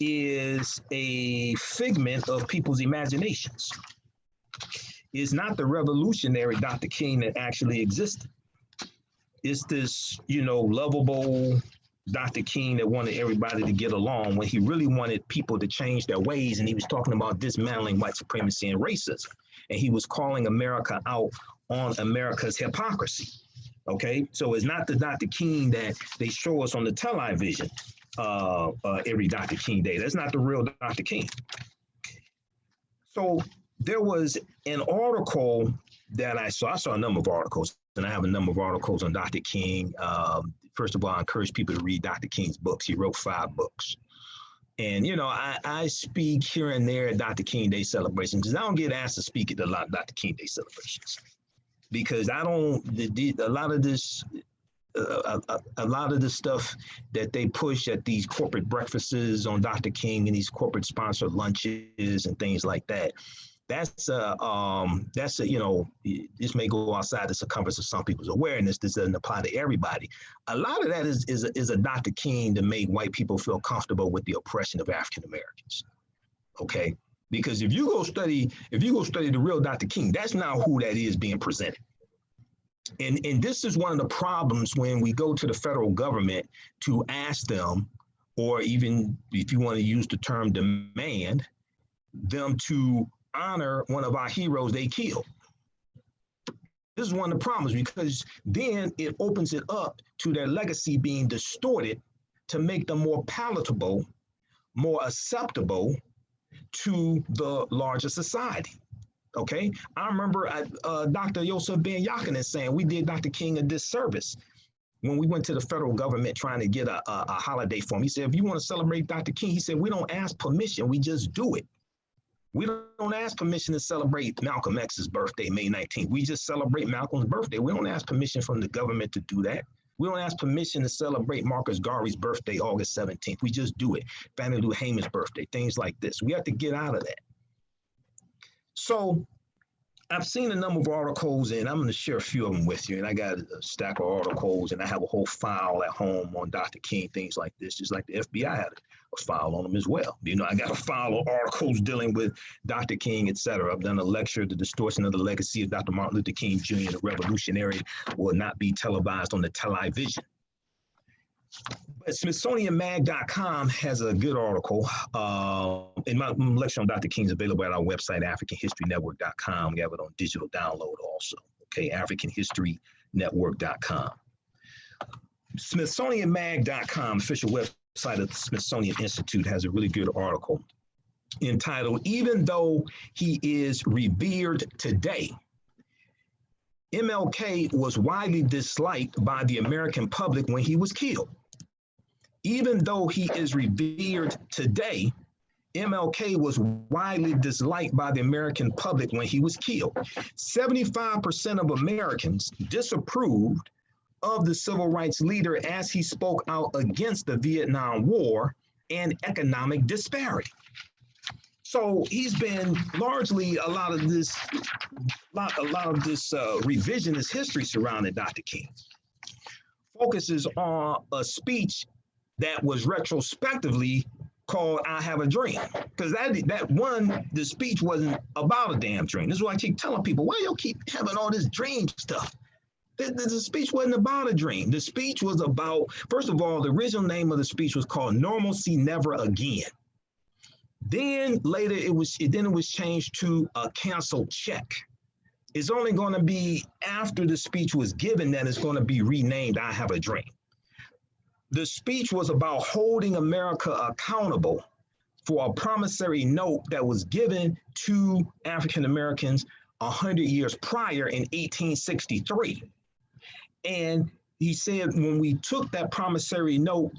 is a figment of people's imaginations. It's not the revolutionary Dr. King that actually existed. It's this, lovable Dr. King that wanted everybody to get along when he really wanted people to change their ways. And he was talking about dismantling white supremacy and racism. And he was calling America out on America's hypocrisy. Okay, so it's not the Dr. King that they show us on the television every Dr. King Day. That's not the real Dr. King. So there was an article that I saw a number of articles, and I have a number of articles on Dr. King. First of all, I encourage people to read Dr. King's books. He wrote 5 books. And, I speak here and there at Dr. King Day celebrations because I don't get asked to speak at a lot of Dr. King Day celebrations. Because a lot of this stuff that they push at these corporate breakfasts on Dr. King and these corporate sponsored lunches and things like that, this may go outside the circumference of some people's awareness. This doesn't apply to everybody. A lot of that is a Dr. King to make white people feel comfortable with the oppression of African Americans. Okay. Because if you go study the real Dr. King, that's not who that is being presented. And this is one of the problems when we go to the federal government to ask them, or even if you want to use the term demand, them to honor one of our heroes they killed. This is one of the problems because then it opens it up to their legacy being distorted to make them more palatable, more acceptable to the larger society. Okay, I remember Dr. Yosef Ben Yakinen saying we did Dr. King a disservice when we went to the federal government trying to get a holiday for him. He said, if you want to celebrate Dr. King, he said, we don't ask permission, we just do it. We don't ask permission to celebrate Malcolm X's birthday, May 19th. We just celebrate Malcolm's birthday. We don't ask permission from the government to do that. We don't ask permission to celebrate Marcus Garvey's birthday, August 17th. We just do it. Fannie Lou Hamer's birthday, things like this. We have to get out of that. So I've seen a number of articles, and I'm going to share a few of them with you. And I got a stack of articles, and I have a whole file at home on Dr. King, things like this, just like the FBI had a file on him as well. I got a file of articles dealing with Dr. King, et cetera. I've done a lecture, The Distortion of the Legacy of Dr. Martin Luther King Jr., the Revolutionary, will not be televised on the television. But SmithsonianMag.com has a good article. And my lecture on Dr. King is available at our website, AfricanHistoryNetwork.com. We have it on digital download also. Okay, AfricanHistoryNetwork.com. SmithsonianMag.com, official website website of the Smithsonian Institute has a really good article entitled, "Even Though He Is Revered Today, MLK Was Widely Disliked by the American Public When He Was Killed." Even though he is revered today, MLK was widely disliked by the American public when he was killed. 75% of Americans disapproved of the civil rights leader as he spoke out against the Vietnam War and economic disparity. So he's been largely a lot of this revisionist history surrounding Dr. King focuses on a speech that was retrospectively called "I Have a Dream," because the speech wasn't about a damn dream. This is why I keep telling people, why y'all keep having all this dream stuff? The speech wasn't about a dream. The speech was about, first of all, the original name of the speech was called "Normalcy Never Again." Then later it was changed to "A Canceled Check." It's only going to be after the speech was given that it's going to be renamed "I Have a Dream." The speech was about holding America accountable for a promissory note that was given to African Americans 100 years prior in 1863. And he said when we took that promissory note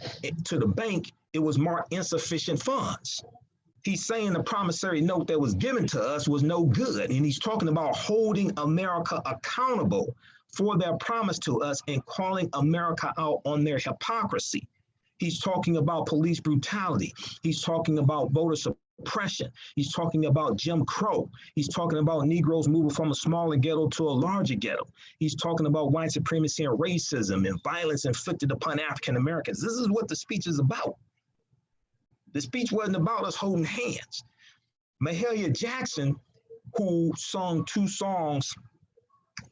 to the bank, it was marked insufficient funds. He's saying the promissory note that was given to us was no good. And he's talking about holding America accountable for their promise to us and calling America out on their hypocrisy. He's talking about police brutality. He's talking about voter suppression. He's talking about Jim Crow. He's talking about Negroes moving from a smaller ghetto to a larger ghetto. He's talking about white supremacy and racism and violence inflicted upon African Americans. This is what the speech is about. The speech wasn't about us holding hands. Mahalia Jackson, who sung 2 songs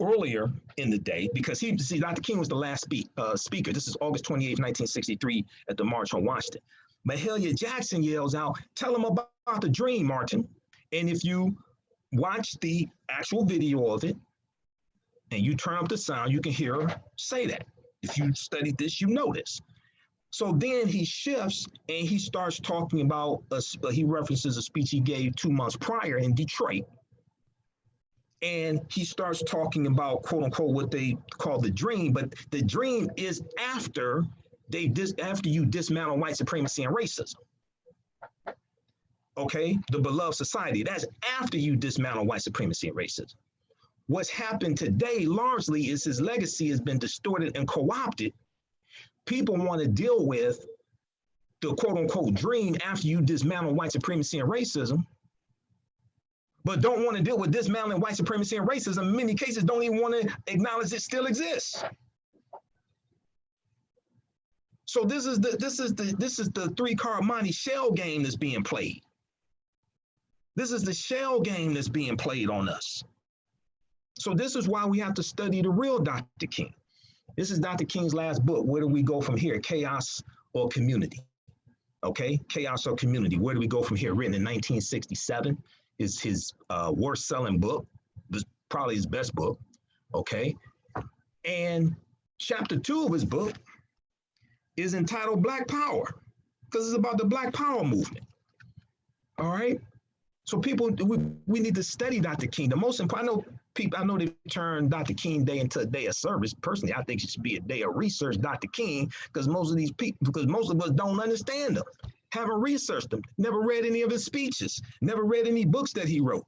earlier in the day, because Dr. King was the last speaker. This is August 28, 1963 at the March on Washington. Mahalia Jackson yells out, "Tell him about the dream, Martin." And if you watch the actual video of it and you turn up the sound, you can hear her say that. If you studied this, you know this. So then he shifts and he starts talking about, he references a speech he gave 2 months prior in Detroit. And he starts talking about, quote unquote, what they call the dream, but the dream is after you dismantle white supremacy and racism. Okay, the beloved society, that's after you dismantle white supremacy and racism. What's happened today largely is his legacy has been distorted and co-opted. People want to deal with the quote unquote dream after you dismantle white supremacy and racism, but don't want to deal with dismantling white supremacy and racism. In many cases, don't even want to acknowledge it still exists. So this is the 3-card Monte shell game that's being played. This is the shell game that's being played on us. So this is why we have to study the real Dr. King. This is Dr. King's last book. Where do we go from here? Chaos or community? Okay, Chaos or Community. Where do we go from here? Written in 1967. Is his worst-selling book. This probably his best book. Okay, and chapter 2 of his book is entitled Black Power, because it's about the Black Power movement. All right, so people, we need to study Dr. King. The most important, I know they turned Dr. King Day into a day of service. Personally, I think it should be a day of research Dr. King, because most of us don't understand him. Haven't researched him, never read any of his speeches, never read any books that he wrote.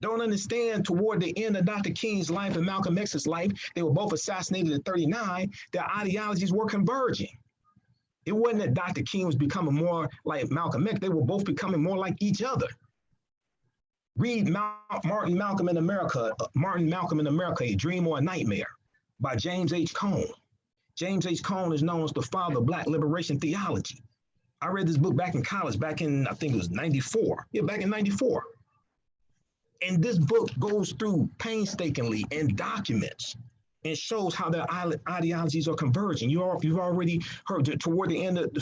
Don't understand toward the end of Dr. King's life and Malcolm X's life, they were both assassinated at 39, their ideologies were converging. It wasn't that Dr. King was becoming more like Malcolm X, they were both becoming more like each other. Read Martin Malcolm in America, A Dream or a Nightmare by James H. Cone. James H. Cone is known as the father of Black liberation theology. I read this book back in college, back in, I think it was 94. Yeah, back in 94. And this book goes through painstakingly and documents and shows how their ideologies are converging. You've already heard toward the end of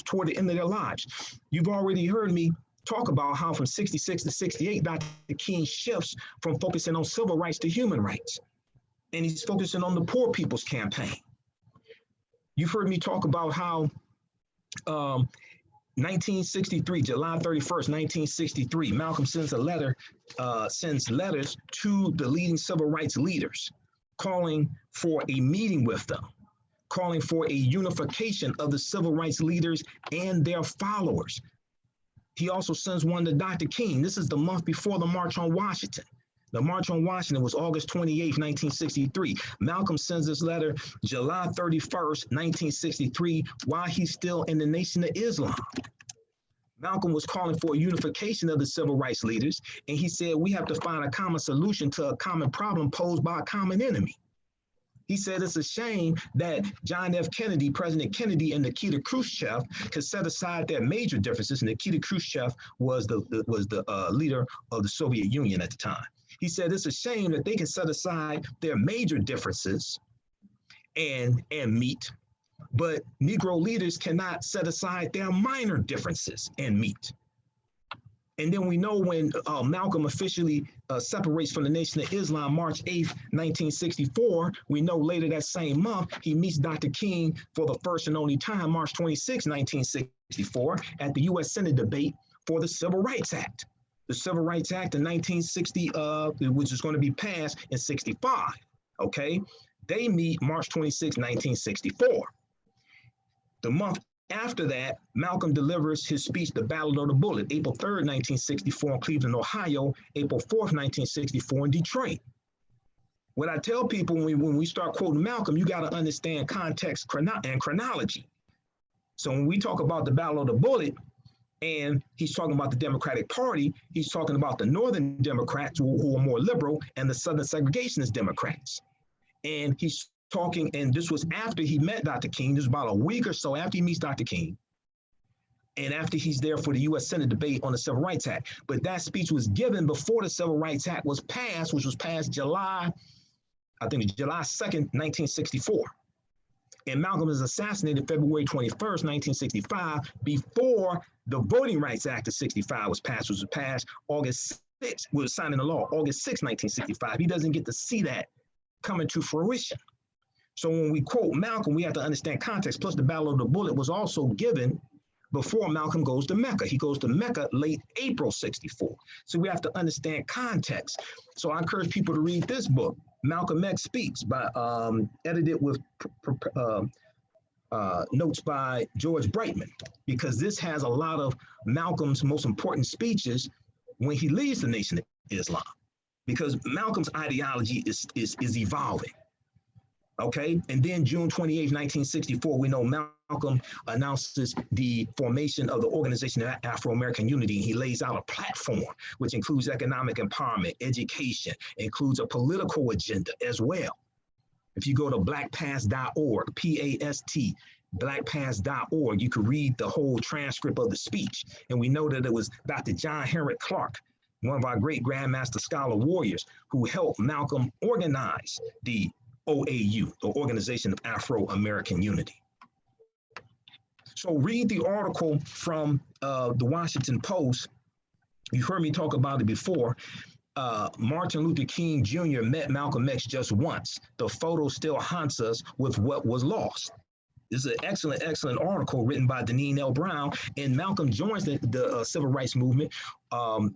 their lives. You've already heard me talk about how from 66 to 68, Dr. King shifts from focusing on civil rights to human rights. And he's focusing on the Poor People's Campaign. You've heard me talk about how 1963, July 31st, 1963, Malcolm sends letters to the leading civil rights leaders, calling for a meeting with them, calling for a unification of the civil rights leaders and their followers. He also sends one to Dr. King. This is the month before the March on Washington. The March on Washington was August 28, 1963. Malcolm sends this letter July 31st, 1963, while he's still in the Nation of Islam. Malcolm was calling for a unification of the civil rights leaders, and he said we have to find a common solution to a common problem posed by a common enemy. He said it's a shame that John F. Kennedy, President Kennedy, and Nikita Khrushchev could set aside their major differences. And Nikita Khrushchev was the leader of the Soviet Union at the time. He said it's a shame that they can set aside their major differences and meet, but Negro leaders cannot set aside their minor differences and meet. And then we know when Malcolm officially separates from the Nation of Islam, March 8th, 1964, we know later that same month, he meets Dr. King for the first and only time, March 26, 1964, at the U.S. Senate debate for the Civil Rights Act. The Civil Rights Act in 1960, which is going to be passed in 65, okay? They meet March 26, 1964. The month after that, Malcolm delivers his speech, The Battle of the Bullet, April 3rd, 1964 in Cleveland, Ohio, April 4th, 1964 in Detroit. What I tell people when we start quoting Malcolm, you got to understand context and chronology. So when we talk about the Battle of the Bullet, and he's talking about the Democratic Party, he's talking about the Northern Democrats who are more liberal and the Southern segregationist Democrats. And he's talking, and this was after he met Dr. King. This was about a week or so after he meets Dr. King, and after he's there for the U.S. Senate debate on the Civil Rights Act. But that speech was given before the Civil Rights Act was passed, which was passed July 2nd, 1964. And Malcolm is assassinated February 21st, 1965, before the Voting Rights Act of 65 was passed, which was passed August 6th, was signed into law, August 6, 1965. He doesn't get to see that coming to fruition. So when we quote Malcolm, we have to understand context. Plus, the Battle of the Bullet was also given before Malcolm goes to Mecca. He goes to Mecca late April 64. So we have to understand context. So I encourage people to read this book, Malcolm X Speaks, edited with notes by George Brightman, because this has a lot of Malcolm's most important speeches when he leaves the Nation of Islam, because Malcolm's ideology is evolving. Okay, and then June 28, 1964, we know Malcolm announces the formation of the Organization of Afro-American Unity. He lays out a platform which includes economic empowerment, education, includes a political agenda as well. If you go to blackpast.org, P-A-S-T, blackpast.org, you can read the whole transcript of the speech. And we know that it was Dr. John Henrik Clark, one of our great Grandmaster Scholar warriors, who helped Malcolm organize the OAU, the Organization of Afro-American Unity. So read the article from the Washington Post. You heard me talk about it before. Martin Luther King Jr. met Malcolm X just once. The photo still haunts us with what was lost. This is an excellent, excellent article written by Deneen L. Brown. And Malcolm joins the civil rights movement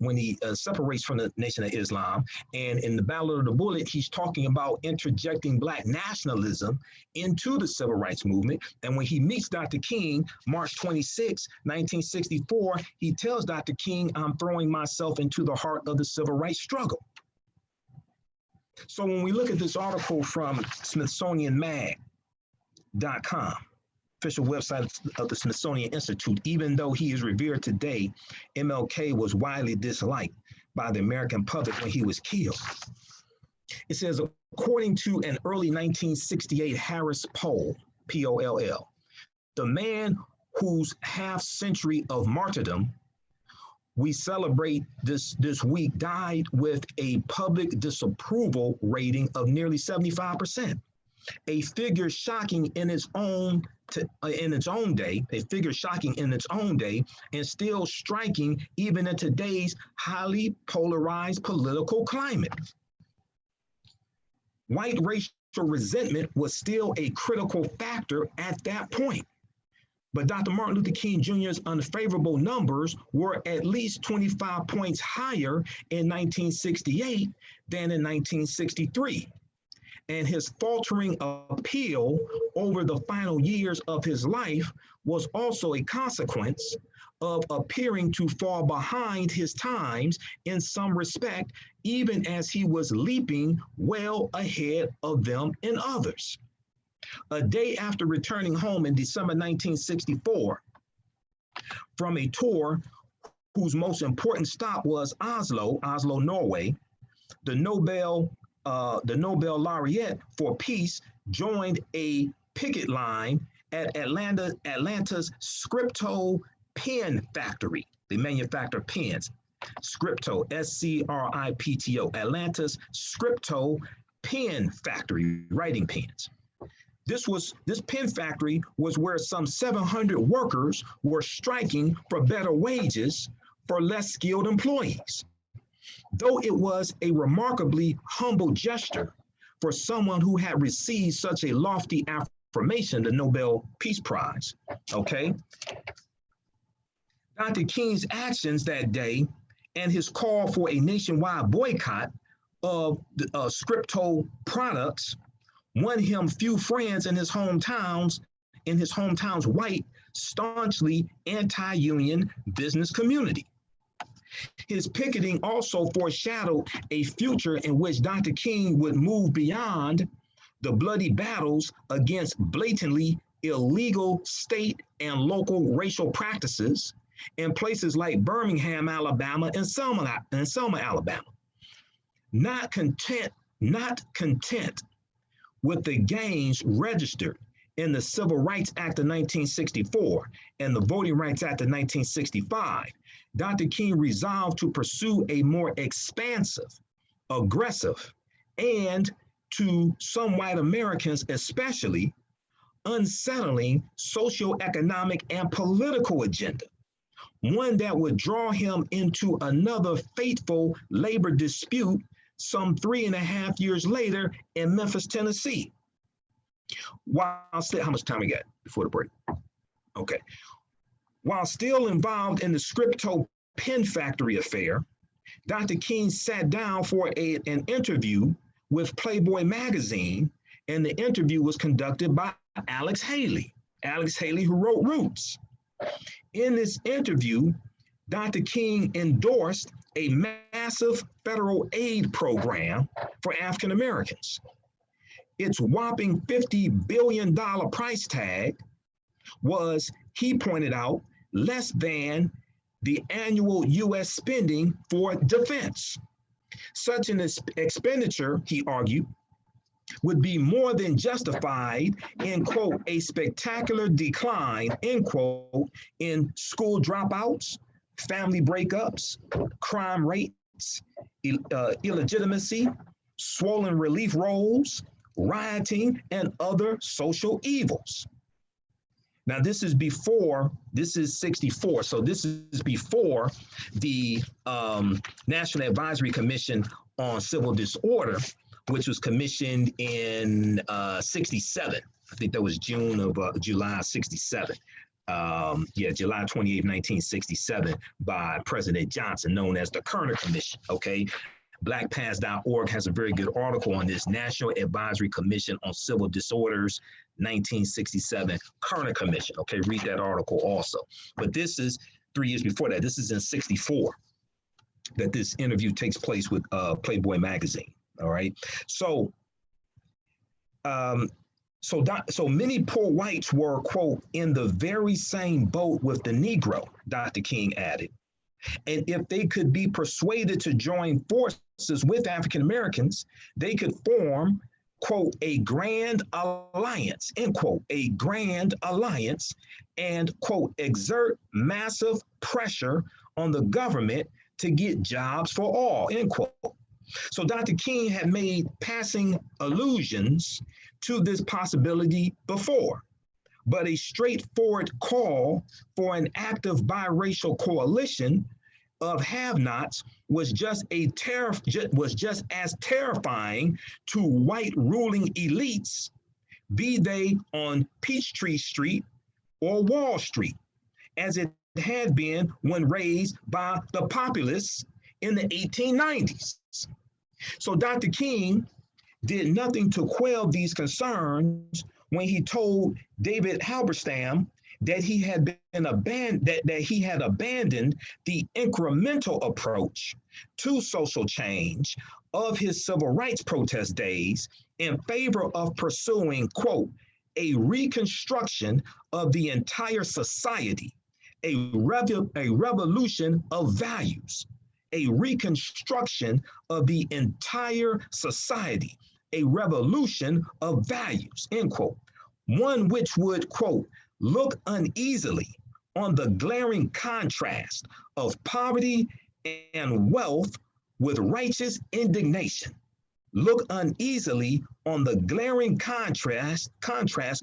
when he separates from the Nation of Islam. And in the Battle of the Bullet, he's talking about interjecting Black nationalism into the civil rights movement. And when he meets Dr. King, March 26, 1964, he tells Dr. King, I'm throwing myself into the heart of the civil rights struggle. So when we look at this article from SmithsonianMag.com, official website of the Smithsonian Institute, even though he is revered today, MLK was widely disliked by the American public when he was killed. It says, according to an early 1968 Harris poll, P-O-L-L, the man whose half-century of martyrdom we celebrate this week died with a public disapproval rating of nearly 75%. A figure shocking in its own day, and still striking even in today's highly polarized political climate. White racial resentment was still a critical factor at that point. But Dr. Martin Luther King Jr.'s unfavorable numbers were at least 25 points higher in 1968 than in 1963. And his faltering appeal over the final years of his life was also a consequence of appearing to fall behind his times in some respect, even as he was leaping well ahead of them in others. A day after returning home in December 1964 from a tour whose most important stop was Oslo, Norway, the Nobel laureate for peace joined a picket line at Atlanta's Scripto pen factory. They manufacture pens. Scripto, Scripto, Atlanta's Scripto pen factory, writing pens. This pen factory was where some 700 workers were striking for better wages for less skilled employees. Though it was a remarkably humble gesture for someone who had received such a lofty affirmation, the Nobel Peace Prize, okay? Dr. King's actions that day and his call for a nationwide boycott of Scripto products won him few friends in his hometown's white, staunchly anti-union business community. His picketing also foreshadowed a future in which Dr. King would move beyond the bloody battles against blatantly illegal state and local racial practices in places like Birmingham, Alabama, and Selma, Alabama. Not content with the gains registered in the Civil Rights Act of 1964 and the Voting Rights Act of 1965, Dr. King resolved to pursue a more expansive, aggressive, and to some white Americans especially, unsettling socioeconomic and political agenda, one that would draw him into another fateful labor dispute some 3.5 years later in Memphis, Tennessee. How much time we got before the break? Okay. While still involved in the Scripto pen factory affair, Dr. King sat down for an interview with Playboy magazine, and the interview was conducted by Alex Haley, who wrote Roots. In this interview, Dr. King endorsed a massive federal aid program for African Americans. Its whopping $50 billion price tag was, he pointed out, less than the annual US spending for defense. Such an expenditure, he argued, would be more than justified in, quote, a spectacular decline, end quote, in school dropouts, family breakups, crime rates, illegitimacy, swollen relief rolls, rioting, and other social evils. Now, this is 64, so this is before the National Advisory Commission on Civil Disorder, which was commissioned in 67. I think that was July 67. July 28, 1967, by President Johnson, known as the Kerner Commission, okay? BlackPass.org has a very good article on this, National Advisory Commission on Civil Disorders, 1967 Kerner Commission, okay? Read that article also. But this is 3 years before that. This is in 64 that this interview takes place with Playboy magazine, all right? So many poor whites were, quote, in the very same boat with the Negro, Dr. King added. And if they could be persuaded to join forces with African Americans, they could form, quote, a grand alliance, end quote, a grand alliance, and, quote, exert massive pressure on the government to get jobs for all, end quote. So Dr. King had made passing allusions to this possibility before, but a straightforward call for an active biracial coalition of have-nots was just as terrifying to white ruling elites, be they on Peachtree Street or Wall Street, as it had been when raised by the populists in the 1890s. So Dr. King did nothing to quell these concerns when he told David Halberstam that he had been that he had abandoned the incremental approach to social change of his civil rights protest days in favor of pursuing, quote, a reconstruction of the entire society, a revolution of values, a reconstruction of the entire society, a revolution of values, end quote. One which would, quote, look uneasily on the glaring contrast of poverty and wealth with righteous indignation. Look uneasily on the glaring contrast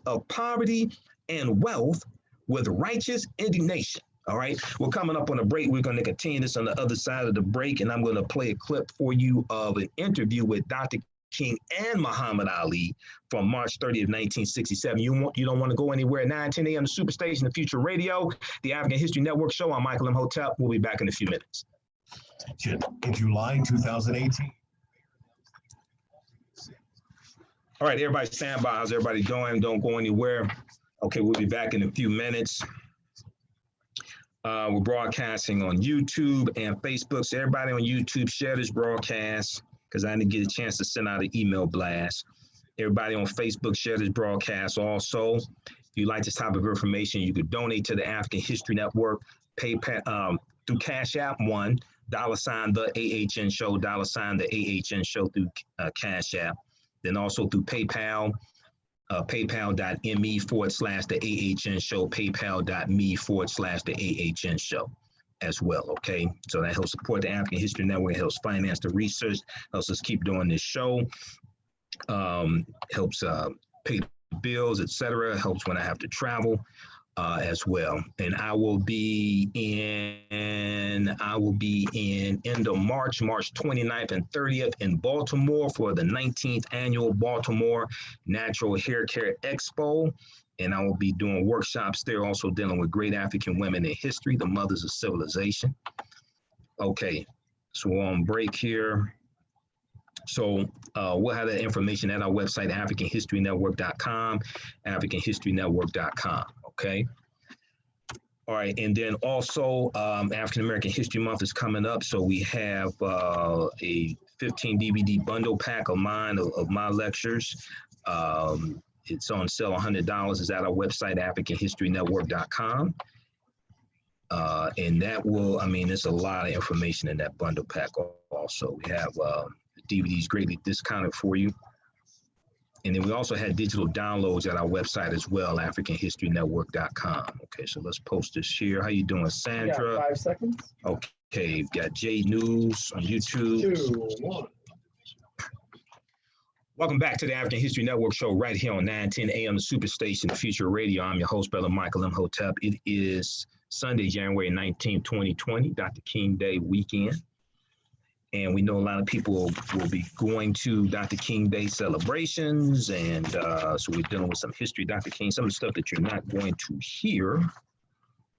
of poverty and wealth with righteous indignation. All right, we're coming up on a break. We're going to continue this on the other side of the break, and I'm going to play a clip for you of an interview with Dr. King and Muhammad Ali from March 30th, 1967. You don't want to go anywhere. 9:10 a.m. the Superstation, the Future Radio, the African History Network Show. I'm Michael Imhotep. We'll be back in a few minutes. In July 2018. All right, everybody stand by. How's everybody doing? Don't go anywhere. Okay, we'll be back in a few minutes. We're broadcasting on YouTube and Facebook. So everybody on YouTube, share this broadcast because I didn't get a chance to send out an email blast. Everybody on Facebook, share this broadcast also. If you like this type of information, you could donate to the African History Network, PayPal, through Cash App, $1, $ the AHN Show, $ the AHN Show through Cash App. Then also through PayPal, paypal.me/the AHN Show, paypal.me/the AHN Show as well, okay? So that helps support the African History Network, helps finance the research, helps us keep doing this show, helps pay the bills, etc. Helps when I have to travel as well. And I will be in end of March 29th and 30th in Baltimore for the 19th annual Baltimore Natural Hair Care Expo. And I will be doing workshops there, also dealing with great African women in history, the mothers of civilization. Okay, so we're on break here. So we'll have that information at our website, AfricanHistoryNetwork.com, AfricanHistoryNetwork.com, okay? All right, and then also African American History Month is coming up, so we have a 15 DVD bundle pack of mine, of my lectures. It's on sale, $100. It's at our website, AfricanHistoryNetwork.com. And that will, there's a lot of information in that bundle pack also. We have DVDs greatly discounted for you. And then we also had digital downloads at our website as well, AfricanHistoryNetwork.com. Okay, so let's post this here. How you doing, Sandra? Yeah, 5 seconds. Okay, we've got J News on YouTube. 2, 1. Welcome back to the African History Network Show right here on 910 AM the Superstation, the Future Radio. I'm your host, Brother Michael Imhotep. It is Sunday, January 19, 2020, Dr. King Day weekend. And we know a lot of people will be going to Dr. King Day celebrations. And so we're dealing with some history, Dr. King, some of the stuff that you're not going to hear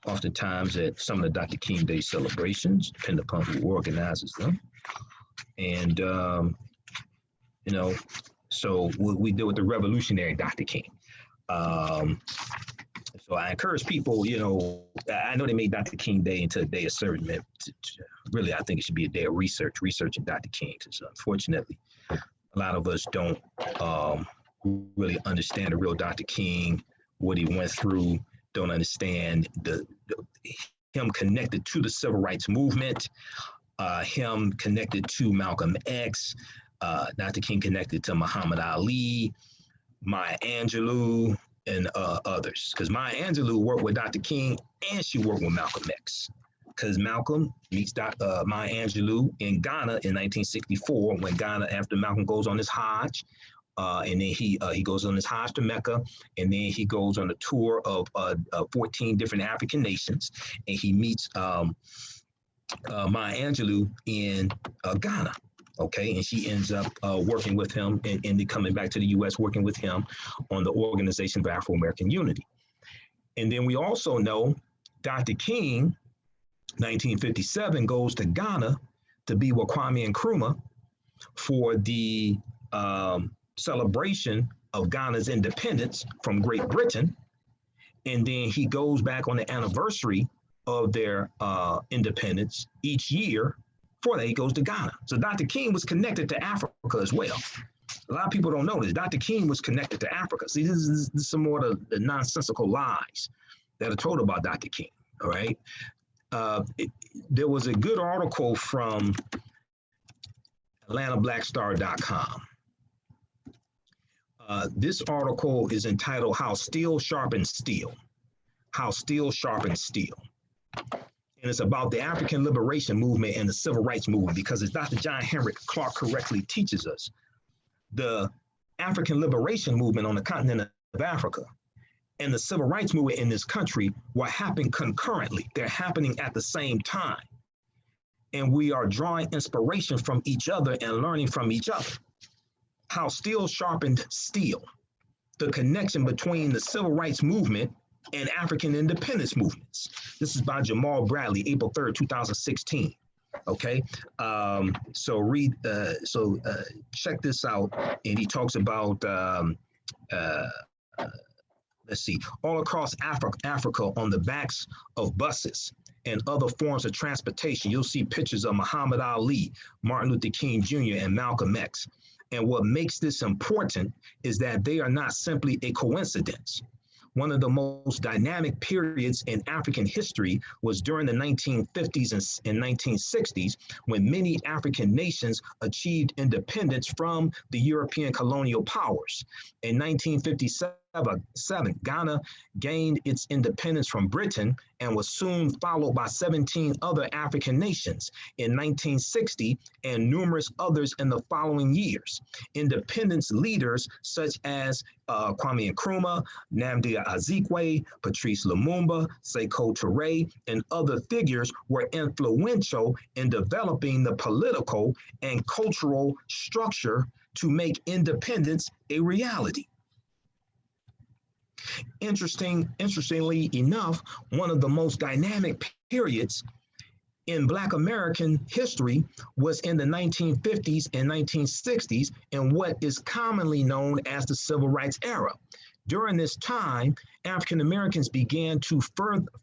oftentimes at some of the Dr. King Day celebrations, depending upon who organizes them. And, so we deal with the revolutionary Dr. King. So I encourage people, I know they made Dr. King Day into a day of service. Really, I think it should be a day of researching Dr. King. Because unfortunately, a lot of us don't really understand the real Dr. King, what he went through, don't understand him connected to the civil rights movement, him connected to Malcolm X, Dr. King connected to Muhammad Ali, Maya Angelou, and others. Because Maya Angelou worked with Dr. King and she worked with Malcolm X. Because Malcolm meets Maya Angelou in Ghana in 1964, when Ghana, after Malcolm goes on his Hajj, and then he goes on his Hajj to Mecca, and then he goes on a tour of 14 different African nations, and he meets Maya Angelou in Ghana. Okay, and she ends up working with him and coming back to the U.S., working with him on the Organization of Afro-American Unity. And then we also know Dr. King, 1957, goes to Ghana to be with Kwame Nkrumah for the celebration of Ghana's independence from Great Britain. And then he goes back on the anniversary of their independence each year. For that, he goes to Ghana. So Dr. King was connected to Africa as well. A lot of people don't know this. Dr. King was connected to Africa. See, this is some more of the nonsensical lies that are told about Dr. King, all right? There was a good article from AtlantaBlackStar.com. This article is entitled How Steel Sharpens Steel. How Steel Sharpens Steel. And it's about the African liberation movement and the civil rights movement, because as Dr. John Henrik Clarke correctly teaches us, the African liberation movement on the continent of Africa and the civil rights movement in this country were happening concurrently. They're happening at the same time. And we are drawing inspiration from each other and learning from each other. How steel sharpened steel, the connection between the civil rights movement and African independence movements. This is by Jamal Bradley, April 3rd, 2016. Okay, so check this out. And he talks about, let's see, all across Africa on the backs of buses and other forms of transportation, you'll see pictures of Muhammad Ali, Martin Luther King Jr., and Malcolm X. And what makes this important is that they are not simply a coincidence. One of the most dynamic periods in African history was during the 1950s and 1960s, when many African nations achieved independence from the European colonial powers. In 1957, Ghana gained its independence from Britain and was soon followed by 17 other African nations in 1960 and numerous others in the following years. Independence leaders such as Kwame Nkrumah, Nnamdi Azikiwe, Patrice Lumumba, Sekou Touré, and other figures were influential in developing the political and cultural structure to make independence a reality. Interestingly enough, one of the most dynamic periods in Black American history was in the 1950s and 1960s in what is commonly known as the Civil Rights era. During this time, African Americans began to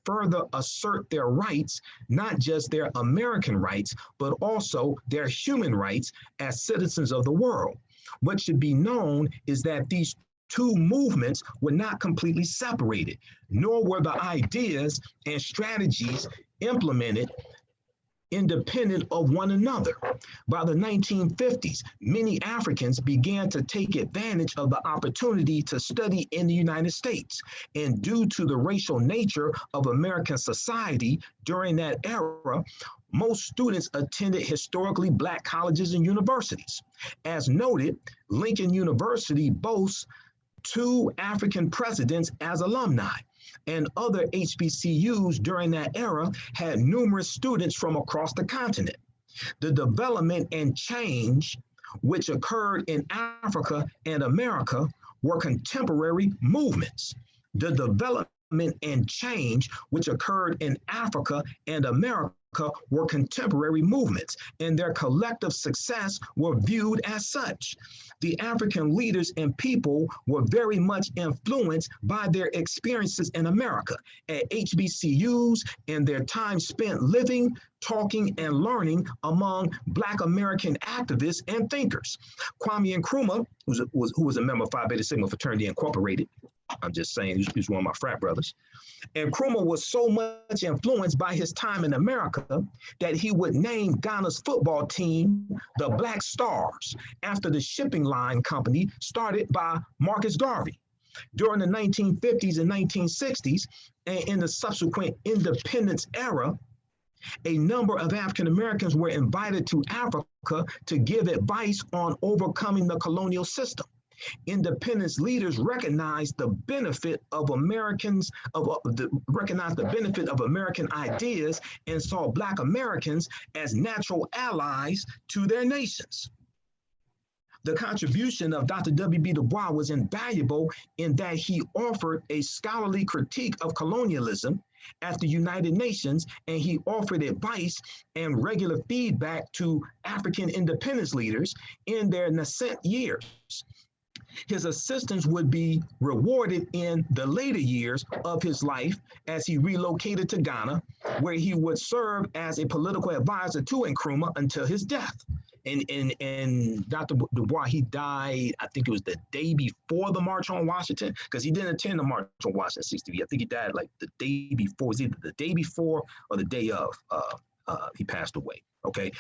further assert their rights, not just their American rights, but also their human rights as citizens of the world. What should be known is that these two movements were not completely separated, nor were the ideas and strategies implemented independent of one another. By the 1950s, many Africans began to take advantage of the opportunity to study in the United States. And due to the racial nature of American society during that era, most students attended historically Black colleges and universities. As noted, Lincoln University boasts 2 African presidents as alumni, and other HBCUs during that era had numerous students from across the continent. The development and change which occurred in Africa and America were contemporary movements. The development and change which occurred in Africa and America were contemporary movements, and their collective success were viewed as such. The African leaders and people were very much influenced by their experiences in America at HBCUs and their time spent living, talking, and learning among Black American activists and thinkers. Kwame Nkrumah, who was a member of Phi Beta Sigma Fraternity Incorporated, I'm just saying, he's one of my frat brothers. And Nkrumah was so much influenced by his time in America that he would name Ghana's football team the Black Stars after the shipping line company started by Marcus Garvey. During the 1950s and 1960s, and in the subsequent independence era, a number of African Americans were invited to Africa to give advice on overcoming the colonial system. Independence leaders recognized the benefit of American ideas and saw Black Americans as natural allies to their nations. The contribution of Dr. W.B. Du Bois was invaluable in that he offered a scholarly critique of colonialism at the United Nations, and he offered advice and regular feedback to African independence leaders in their nascent years. His assistance would be rewarded in the later years of his life as he relocated to Ghana, where he would serve as a political advisor to Nkrumah until his death. And Dr. Du Bois, he died, I think it was the day before the March on Washington, because he didn't attend the March on Washington 63. I think he died like the day before. It was either the day before or the day of he passed away, okay?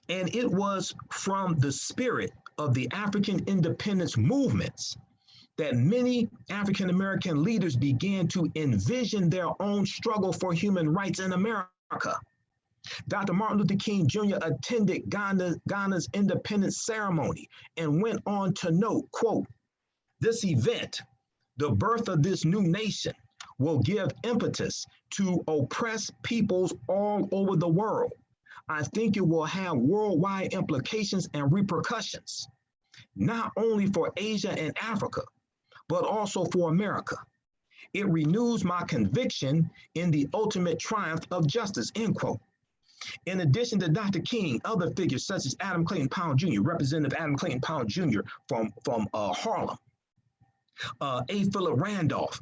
And it was from the spirit of the African independence movements that many African-American leaders began to envision their own struggle for human rights in America. Dr. Martin Luther King Jr. attended Ghana's independence ceremony and went on to note, quote, "This event, the birth of this new nation, will give impetus to oppressed peoples all over the world. I think it will have worldwide implications and repercussions, not only for Asia and Africa, but also for America. It renews my conviction in the ultimate triumph of justice," end quote. In addition to Dr. King, other figures such as Adam Clayton Powell Jr., Representative Adam Clayton Powell Jr. from Harlem, A. Philip Randolph,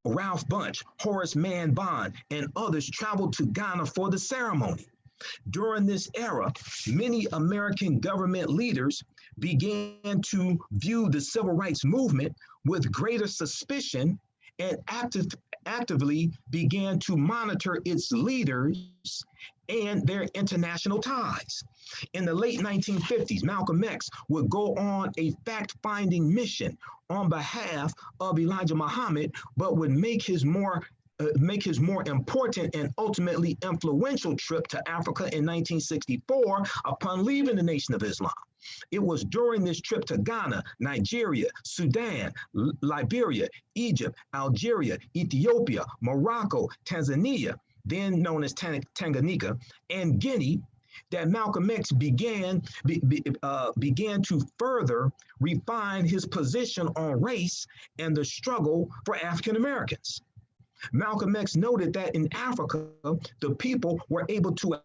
Ralph Bunche, Horace Mann Bond, and others traveled to Ghana for the ceremony. During this era, many American government leaders began to view the civil rights movement with greater suspicion and actively began to monitor its leaders and their international ties. In the late 1950s, Malcolm X would go on a fact-finding mission on behalf of Elijah Muhammad, but would make his more important and ultimately influential trip to Africa in 1964 upon leaving the Nation of Islam. It was during this trip to Ghana, Nigeria, Sudan, Liberia, Egypt, Algeria, Ethiopia, Morocco, Tanzania, then known as Tanganyika, and Guinea, that Malcolm X began to further refine his position on race and the struggle for African Americans. Malcolm X noted that in Africa, the people were able to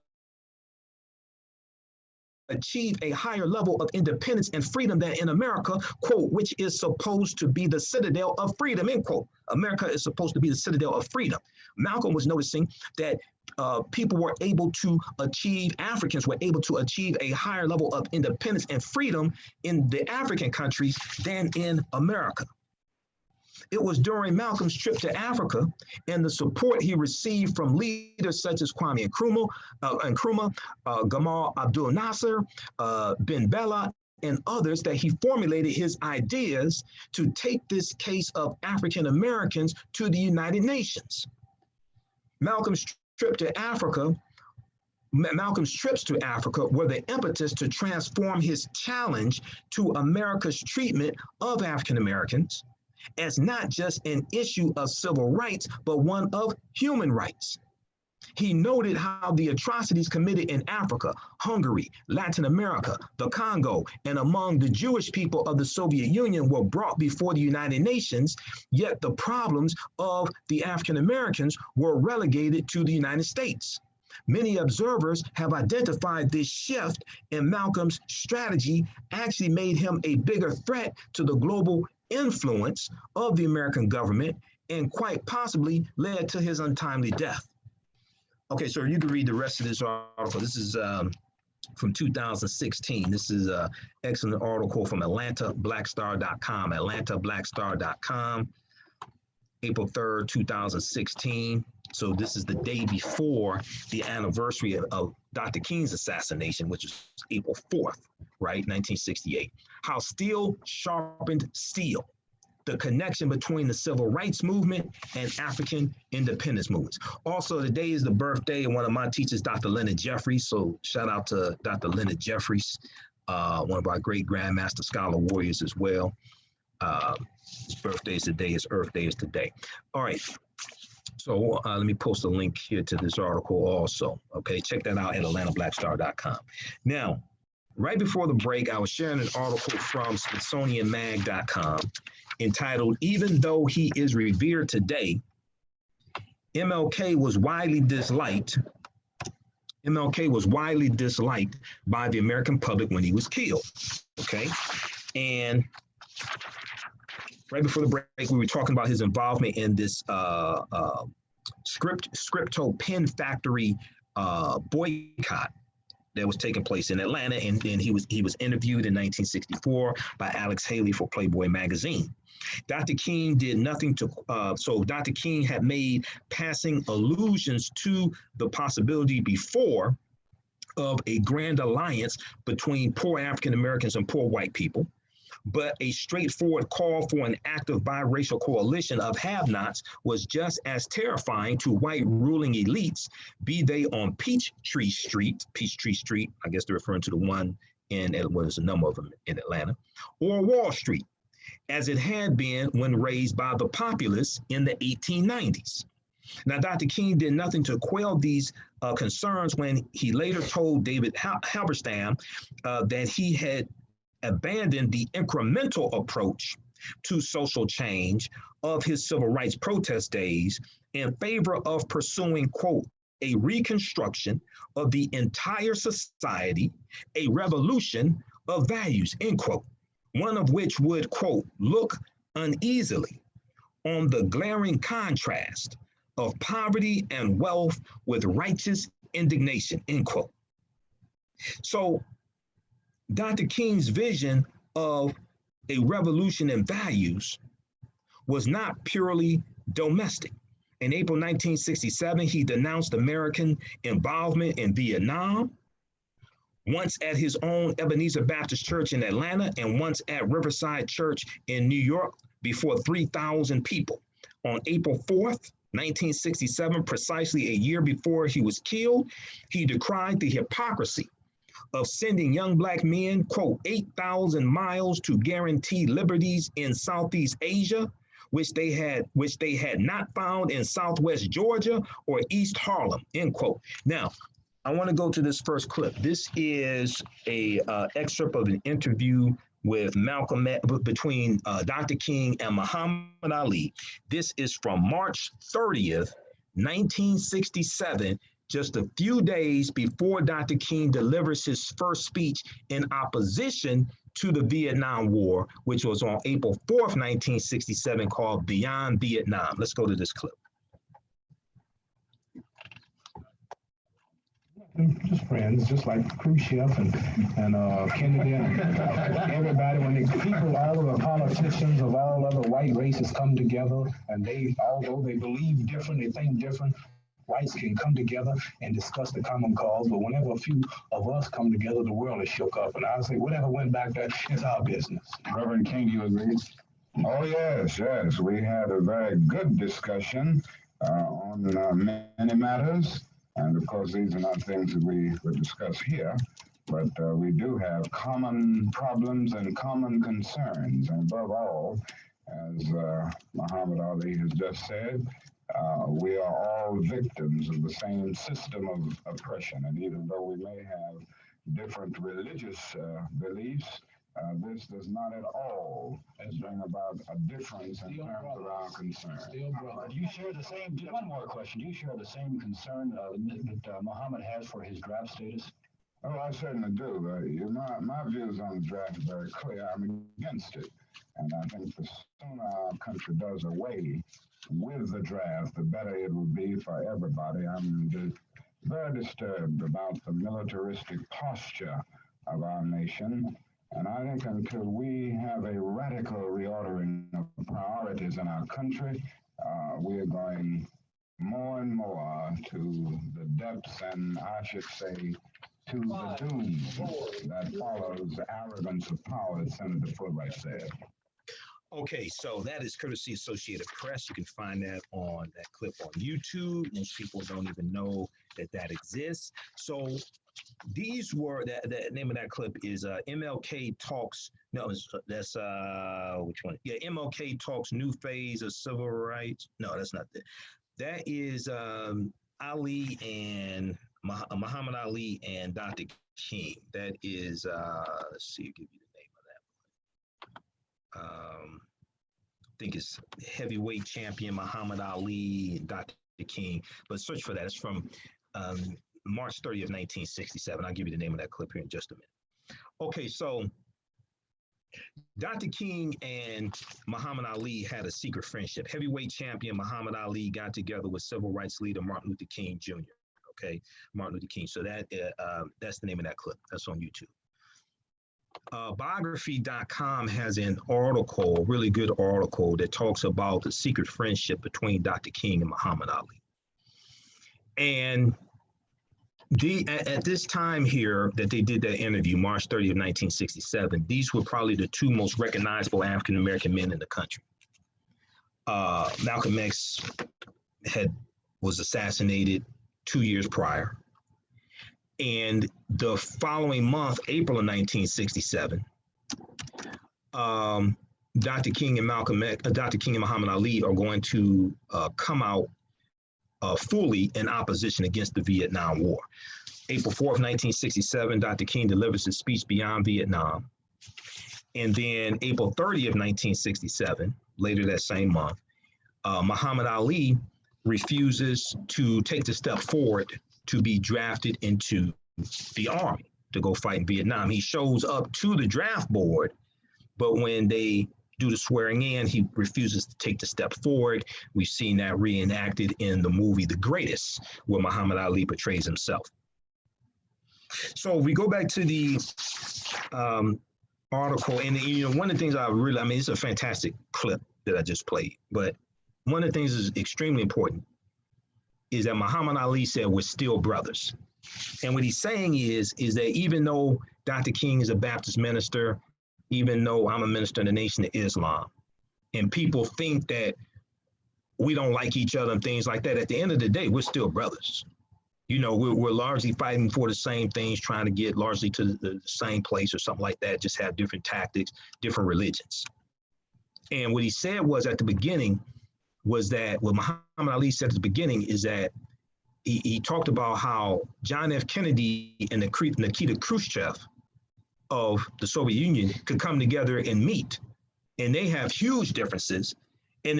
achieve a higher level of independence and freedom than in America, quote, which is supposed to be the citadel of freedom, end quote. America is supposed to be the citadel of freedom. Malcolm was noticing that Africans were able to achieve a higher level of independence and freedom in the African countries than in America. It was during Malcolm's trip to Africa and the support he received from leaders such as Kwame Nkrumah, Gamal Abdel Nasser, Ben Bella, and others that he formulated his ideas to take this case of African Americans to the United Nations. Malcolm's trips to Africa were the impetus to transform his challenge to America's treatment of African Americans as not just an issue of civil rights, but one of human rights. He noted how the atrocities committed in Africa, Hungary, Latin America, the Congo, and among the Jewish people of the Soviet Union were brought before the United Nations, yet the problems of the African Americans were relegated to the United States. Many observers have identified this shift in Malcolm's strategy actually made him a bigger threat to the global influence of the American government and quite possibly led to his untimely death. Okay, so you can read the rest of this article. This is from 2016. This is an excellent article from AtlantaBlackStar.com, AtlantaBlackStar.com, April 3rd, 2016. So this is the day before the anniversary of Dr. King's assassination, which is April 4th, right, 1968. How steel sharpened steel, the connection between the civil rights movement and African independence movements. Also, today is the birthday of one of my teachers, Dr. Leonard Jeffries. So shout out to Dr. Leonard Jeffries, one of our great Grandmaster Scholar Warriors as well. His birthday is today, his Earth Day is today. All right. So let me post a link here to this article also. Okay, check that out at AtlantaBlackStar.com. Now, Right before the break, I was sharing an article from SmithsonianMag.com entitled, "Even Though He Is Revered Today, MLK was widely disliked. MLK was widely disliked by the American public when he was killed." Okay. And right before the break, we were talking about his involvement in this Scripto Pen Factory boycott that was taking place in Atlanta, and then he was interviewed in 1964 by Alex Haley for Playboy magazine. Dr. King did nothing to, so Dr. King had made passing allusions to the possibility before of a grand alliance between poor African Americans and poor white people, but a straightforward call for an active biracial coalition of have-nots was just as terrifying to white ruling elites, be they on Peachtree Street, I guess they're referring to the one in, well, there's a number of them in Atlanta, or Wall Street, as it had been when raised by the populace in the 1890s. Now, Dr. King did nothing to quell these concerns when he later told David Halberstam that he had abandoned the incremental approach to social change of his civil rights protest days in favor of pursuing, quote, a reconstruction of the entire society, a revolution of values, end quote, one of which would, quote, look uneasily on the glaring contrast of poverty and wealth with righteous indignation, end quote. So Dr. King's vision of a revolution in values was not purely domestic. In April 1967, he denounced American involvement in Vietnam, once at his own Ebenezer Baptist Church in Atlanta and once at Riverside Church in New York before 3,000 people. On April 4th, 1967, precisely a year before he was killed, he decried the hypocrisy of sending young Black men, quote, 8,000 miles to guarantee liberties in Southeast Asia, which they had not found in Southwest Georgia or East Harlem, end quote. Now, I want to go to this first clip. This is a excerpt of an interview with between Dr. King and Muhammad Ali. This is from March 30th, 1967, just a few days before Dr. King delivers his first speech in opposition to the Vietnam War, which was on April 4th, 1967, called Beyond Vietnam. Let's go to this clip. Just friends, just like Khrushchev and Kennedy and everybody. When the people, all of the politicians of all other white races come together, and they, although they believe different, they think different, whites can come together and discuss the common cause. But whenever a few of us come together, the world is shook up. And I say, whatever went back there, it's our business. Reverend King, do you agree? Oh, yes. We had a very good discussion on many matters. And of course, these are not things that we would discuss here, but we do have common problems and common concerns. And above all, as Muhammad Ali has just said, we are all victims of the same system of oppression. And even though we may have different religious beliefs, this does not at all bring about a difference in terms of our concern. Do you share the same, one more question, do you share the same concern that Muhammad has for his draft status? Oh, I certainly do. My views on the draft are very clear. I'm against it. And I think the sooner our country does away with the draft, the better it will be for everybody. I'm very disturbed about the militaristic posture of our nation. And I think until we have a radical reordering of priorities in our country, we are going more and more to the depths and, I should say, to the doom that follows the arrogance of power, as Senator Fulbright said. Okay, so that is courtesy Associated Press. You can find that clip on YouTube. Most people don't even know that exists. So these were, the name of that clip is MLK Talks. No, that's which one? Yeah, MLK Talks New Phase of Civil Rights. No, that's not that. That is Ali and Muhammad Ali and Dr. King. That is, let's see, I'll give you the name of that one. I think it's heavyweight champion Muhammad Ali and Dr. King, but search for that. It's from March 30th, 1967. I'll give you the name of that clip here in just a minute. Okay, so Dr. King and Muhammad Ali had a secret friendship. Heavyweight champion Muhammad Ali got together with civil rights leader Martin Luther King Jr. Okay, Martin Luther King. So that's the name of that clip. That's on YouTube. Biography.com has an article, a really good article that talks about the secret friendship between Dr. King and Muhammad Ali. And at this time here that they did that interview, March 30th, 1967, these were probably the two most recognizable African-American men in the country. Malcolm X was assassinated 2 years prior. And the following month, April of 1967, Dr. King and Muhammad Ali are going to come out fully in opposition against the Vietnam War. April 4th, 1967, Dr. King delivers his speech Beyond Vietnam. And then April 30th, 1967, later that same month, Muhammad Ali refuses to take the step forward to be drafted into the army to go fight in Vietnam. He shows up to the draft board, but when they do the swearing in, he refuses to take the step forward. We've seen that reenacted in the movie The Greatest, where Muhammad Ali portrays himself. So we go back to the article, and one of the things it's a fantastic clip that I just played, but one of the things that's extremely important is that Muhammad Ali said we're still brothers. And what he's saying is that even though Dr. King is a Baptist minister, even though I'm a minister in the Nation of Islam, and people think that we don't like each other and things like that, at the end of the day, we're still brothers. We're largely fighting for the same things, trying to get largely to the same place or something like that, just have different tactics, different religions. And what he said was at the beginning was that what Muhammad Ali said at the beginning is that he talked about how John F. Kennedy and Nikita Khrushchev of the Soviet Union could come together and meet, and they have huge differences, and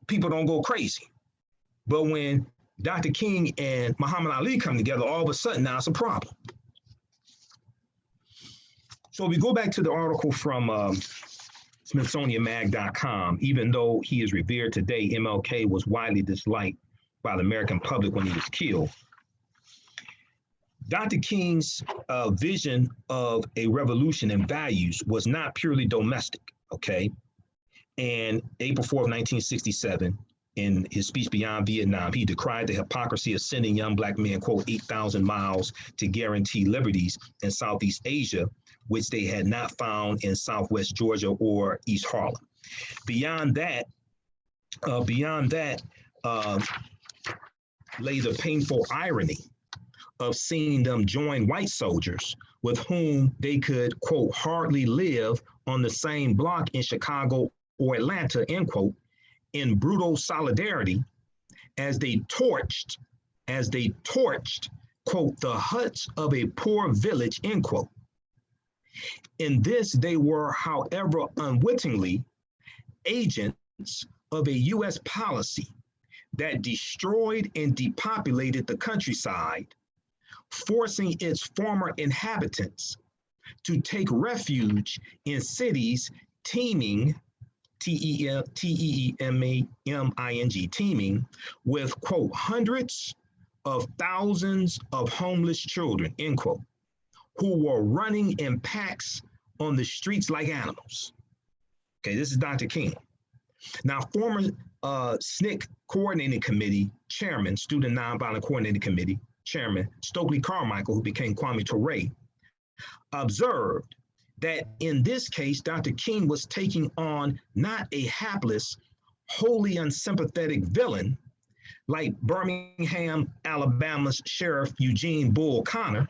people don't go crazy. But when Dr. King and Muhammad Ali come together, all of a sudden now it's a problem. So we go back to the article from SmithsonianMag.com. Even though he is revered today, MLK was widely disliked by the American public when he was killed. Dr. King's vision of a revolution in values was not purely domestic, okay? And April 4th, 1967, in his speech Beyond Vietnam, he decried the hypocrisy of sending young Black men, quote, 8,000 miles to guarantee liberties in Southeast Asia, which they had not found in Southwest Georgia or East Harlem. Beyond that lay the painful irony of seeing them join white soldiers with whom they could, quote, hardly live on the same block in Chicago or Atlanta, end quote, in brutal solidarity as they torched, quote, the huts of a poor village, end quote. In this, they were, however unwittingly, agents of a U.S. policy that destroyed and depopulated the countryside, forcing its former inhabitants to take refuge in cities teeming, T-E-E-M-A-M-I-N-G, teeming with, quote, hundreds of thousands of homeless children, end quote, who were running in packs on the streets like animals. Okay, this is Dr. King. Now, former SNCC Coordinating Committee Chairman, Student Nonviolent Coordinating Committee Chairman, Stokely Carmichael, who became Kwame Ture, observed that in this case, Dr. King was taking on not a hapless, wholly unsympathetic villain like Birmingham, Alabama's Sheriff Eugene Bull Connor,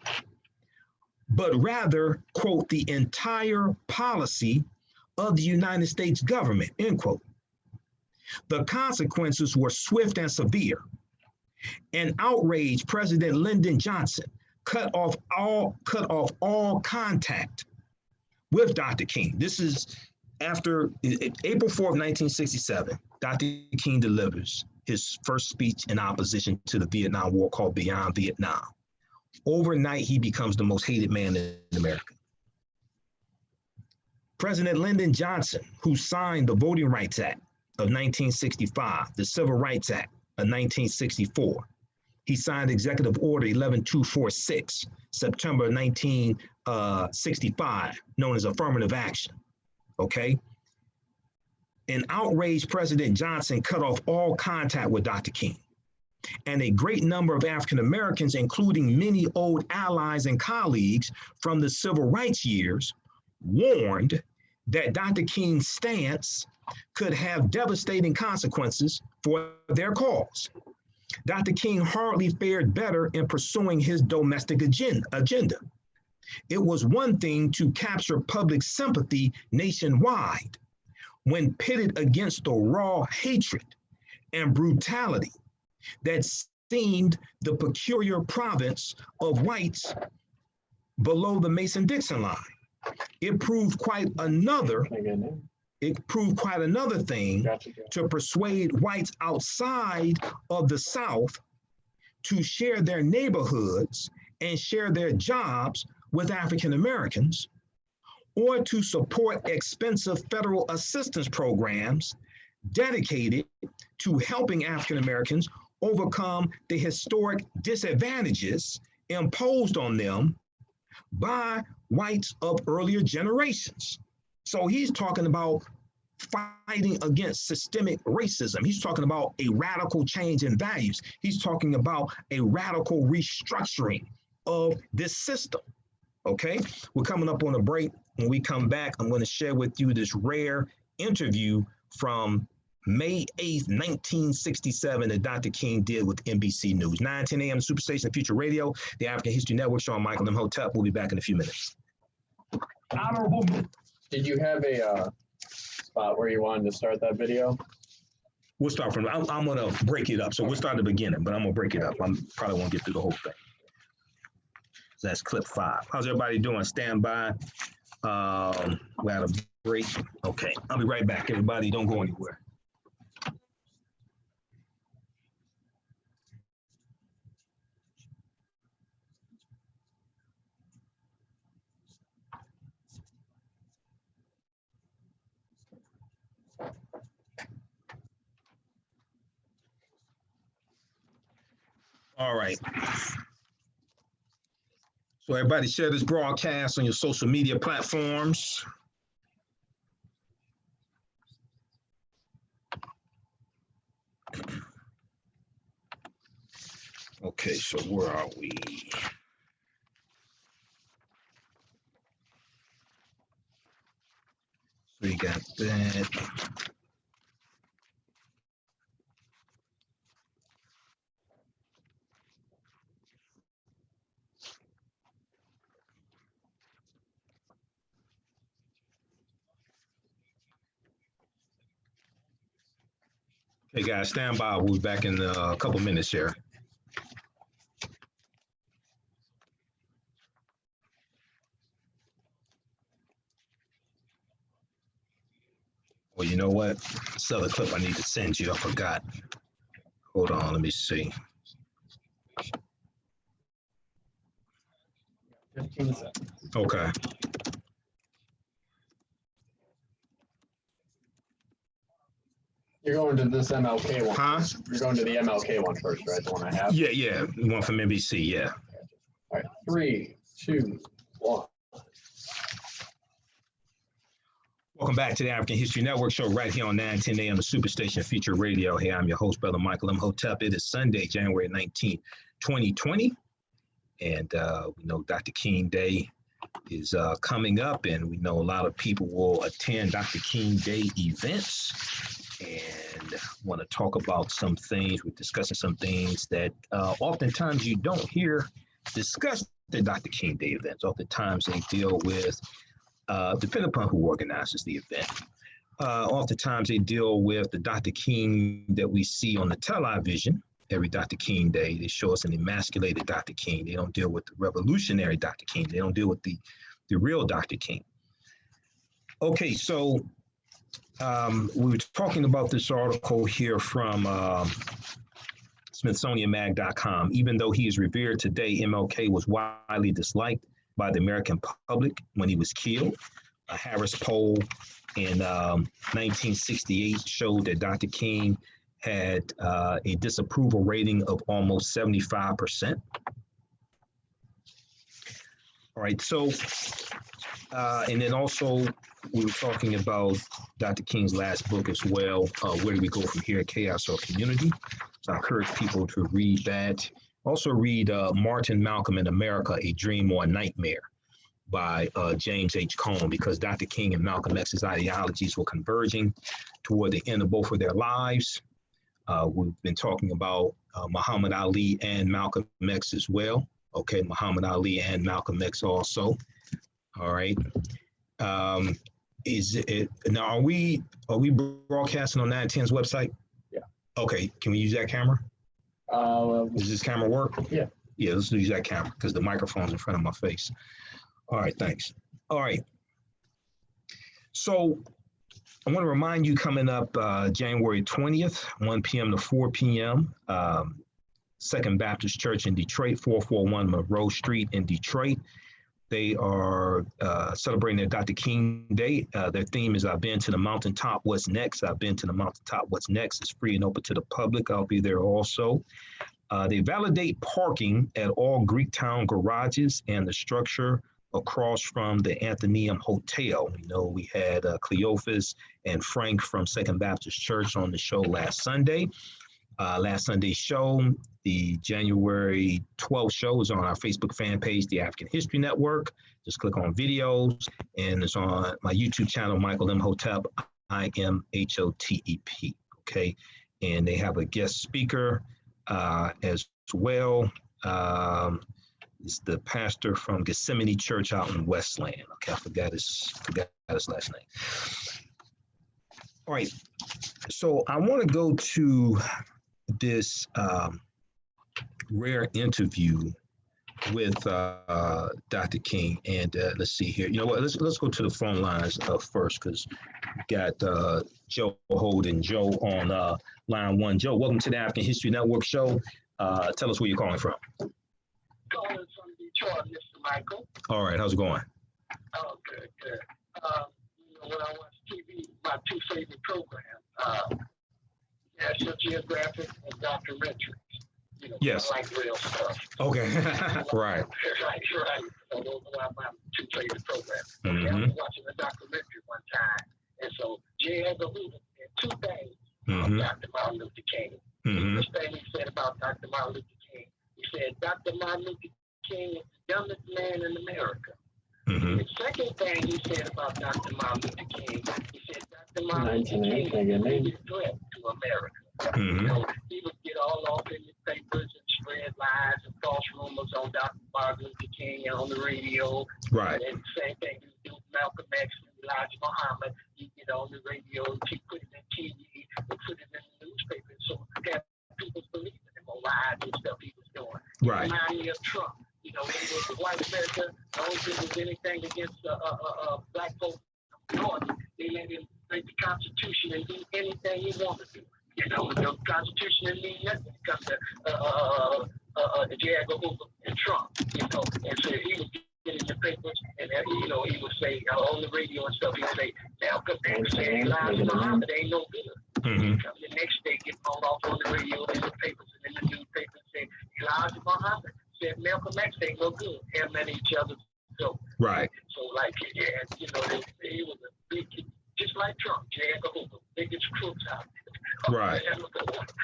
but rather, quote, the entire policy of the United States government, end quote. The consequences were swift and severe. And outraged, President Lyndon Johnson cut off all contact with Dr. King. This is after April 4th, 1967, Dr. King delivers his first speech in opposition to the Vietnam War called Beyond Vietnam. Overnight, he becomes the most hated man in America. President Lyndon Johnson, who signed the Voting Rights Act of 1965, the Civil Rights Act of 1964, he signed Executive Order 11246, September 1965, known as affirmative action, okay? An outraged President Johnson cut off all contact with Dr. King. And a great number of African Americans, including many old allies and colleagues from the civil rights years, warned that Dr. King's stance could have devastating consequences for their cause. Dr. King hardly fared better in pursuing his domestic agenda. It was one thing to capture public sympathy nationwide when pitted against the raw hatred and brutality that seemed the peculiar province of whites below the Mason-Dixon line. It proved quite another thing to persuade whites outside of the South to share their neighborhoods and share their jobs with African Americans, or to support expensive federal assistance programs dedicated to helping African Americans overcome the historic disadvantages imposed on them by whites of earlier generations. So he's talking about fighting against systemic racism. He's talking about a radical change in values. He's talking about a radical restructuring of this system. Okay, we're coming up on a break. When we come back, I'm going to share with you this rare interview from May 8th, 1967 that Dr. King did with NBC News. 9:10 a.m. Superstation Future Radio, the African History Network Show. I'm Michael Imhotep. We'll be back in a few minutes. Honorable. Did you have a spot where you wanted to start that video? We'll start from, I'm going to break it up. So we'll start at the beginning, but I'm going to break it up. I probably won't get through the whole thing. So that's clip 5. How's everybody doing? Stand by. We had a break. Okay, I'll be right back. Everybody, don't go anywhere. All right. So everybody share this broadcast on your social media platforms. Okay, so where are we? So you got that. Hey guys, stand by. We'll be back in a couple minutes here. Well, you know what? This other clip I need to send you. I forgot. Hold on, let me see. 15 seconds. Okay. You're going to this MLK one. Huh? You're going to the MLK one first, right? The one I have? Yeah. One from NBC, yeah. All right, 3, 2, 1. Welcome back to the African History Network Show right here on 9:10 a.m. the Superstation Feature Radio. Hey, I'm your host, Brother Michael Imhotep. It is Sunday, January 19, 2020. And we know Dr. King Day is coming up, and we know a lot of people will attend Dr. King Day events and want to talk about some things. We're discussing some things that oftentimes you don't hear discussed at Dr. King Day events. Oftentimes they deal with, depending upon who organizes the event, oftentimes they deal with the Dr. King that we see on the television every Dr. King Day. They show us an emasculated Dr. King. They don't deal with the revolutionary Dr. King. They don't deal with the real Dr. King. Okay, so we were talking about this article here from SmithsonianMag.com. Even though he is revered today, MLK was widely disliked by the American public when he was killed. A Harris poll in 1968 showed that Dr. King had a disapproval rating of almost 75%. All right, so, and then also we were talking about Dr. King's last book as well, Where Do We Go From Here, Chaos or Community? So I encourage people to read that. Also read Martin, Malcolm in America, A Dream or a Nightmare by James H. Cone, because Dr. King and Malcolm X's ideologies were converging toward the end of both of their lives. We've been talking about Muhammad Ali and Malcolm X as well. Okay, Muhammad Ali and Malcolm X also. All right. Is it now? Are we broadcasting on 910's website? Yeah. Okay. Can we use that camera? Does this camera work? Yeah. Yeah. Let's use that camera because the microphone's in front of my face. All right. Thanks. All right. So I want to remind you, coming up January 20th, 1 p.m. to 4 p.m. Second Baptist Church in Detroit, 441 Monroe Street in Detroit. They are celebrating their Dr. King Day. Their theme is I've been to the mountaintop, what's next? I've been to the mountaintop, what's next? It's free and open to the public. I'll be there also. They validate parking at all Greektown garages and the structure across from the Athenaeum Hotel. You know, we had Cleophas and Frank from Second Baptist Church on the show last Sunday. Last Sunday's show, the January 12th show, is on our Facebook fan page, The African History Network. Just click on videos, and it's on my YouTube channel, Michael Imhotep, IMHOTEP. Okay, and they have a guest speaker as well. It's the pastor from Gethsemane Church out in Westland. Okay, I forgot his last name. All right, so I want to go to this rare interview with Dr. King, and let's see here. You know what? Let's go to the phone lines first, because we got Joe Holden. Joe on line one. Joe, welcome to the African History Network show. Tell us where you're calling from. Calling from Detroit, Mr. Michael. All right, how's it going? Oh, good. You know, when I watch TV, my two favorite programs, National Geographic and documentaries. You know, yes. I like real stuff. Okay. Right. Right. So those are my two favorite programs. Mm-hmm. I was watching a documentary one time, and so J. Edgar Hoover said two things about Dr. Martin Luther King. The first thing he said about Dr. Martin Luther King, he said, Dr. Martin Luther King is the dumbest man in America. The second thing he said about Dr. Martin Luther King, he said Dr. Martin Luther King is the biggest threat to America. You know, he would get all off in the papers and spread lies and false rumors on Dr. Martin Luther King and on the radio. Right. And the same thing he would do with Malcolm X and Elijah Muhammad. He'd get on the radio, he'd put it in TV, and put it in the newspaper. So that people believing him on lies and stuff he was doing. Right. Remind me of Trump. You know, when he was the white America, I don't think there was anything against black folks north. They let him break the Constitution and do anything he wanted to do. You know, the Constitution didn't mean nothing when it comes to J. Edgar Hoover and Trump. You know, and so he would get in the papers, and you know, he would say on the radio and stuff, he'd say, Malcolm X said Elijah Muhammad ain't no good. The next day, get called off on the radio and in the papers and in the newspapers and say Elijah Muhammad said Malcolm X ain't no good. Him and each other go. Right. So like, yeah, you know, he was a big, just like Trump, J. Edgar Hoover, biggest crooks out there. Right.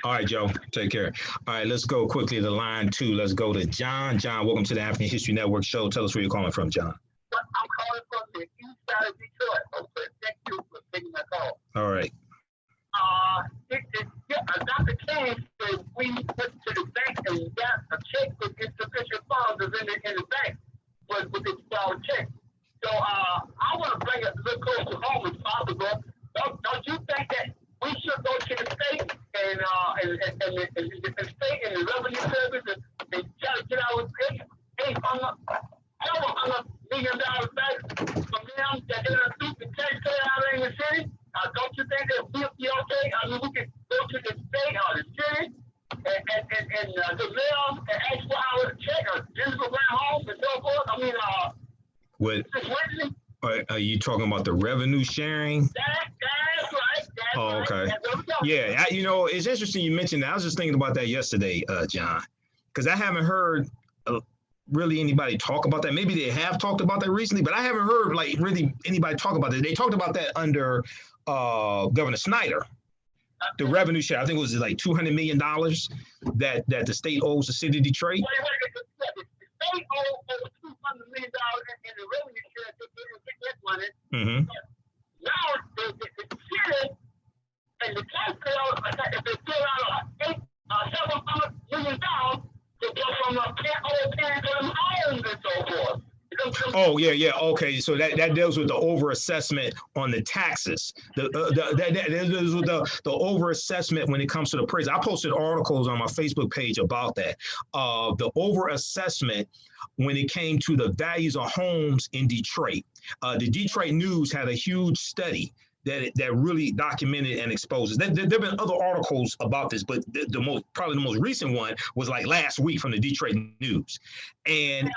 All right, Joe. Take care. All right, let's go quickly to line two. Let's go to John. John, welcome to the African History Network show. Tell us where you're calling from, John. I'm calling from the east side of Detroit. Thank you for taking my call. All right. Dr. King said we went to the bank and we got a check with insufficient funds in the bank, but with this check. So I want to bring it a little closer home as possible. Don't you think that we should go to the state and the state and the revenue service and try to get our $1 million back from them that they're going to keep the taxpayer out in the city. Don't you think that we'll be okay? I mean, we can go to the state or the city and the mayor and ask for our check or digital rent home and so forth. I mean, what? Are you talking about the revenue sharing? That's right. Oh, okay. Yeah, you know, it's interesting you mentioned that. I was just thinking about that yesterday, John, because I haven't heard really anybody talk about that. Maybe they have talked about that recently, but I haven't heard like really anybody talk about that. They talked about that under Governor Snyder, the revenue share. I think it was like $200 million that the state owes the city of Detroit. The state owes over $200 million in the revenue share to get that money. Mm-hmm. Now the city and the taxpayer, if they fill out $700 million to go from a parent to them homes and so forth. Oh yeah. Okay, so that deals with the overassessment on the taxes. That deals with the overassessment when it comes to the appraisal. I posted articles on my Facebook page about that. The overassessment when it came to the values of homes in Detroit. The Detroit News had a huge study that really documented and exposes. There have been other articles about this, but probably the most recent one was like last week from the Detroit News. And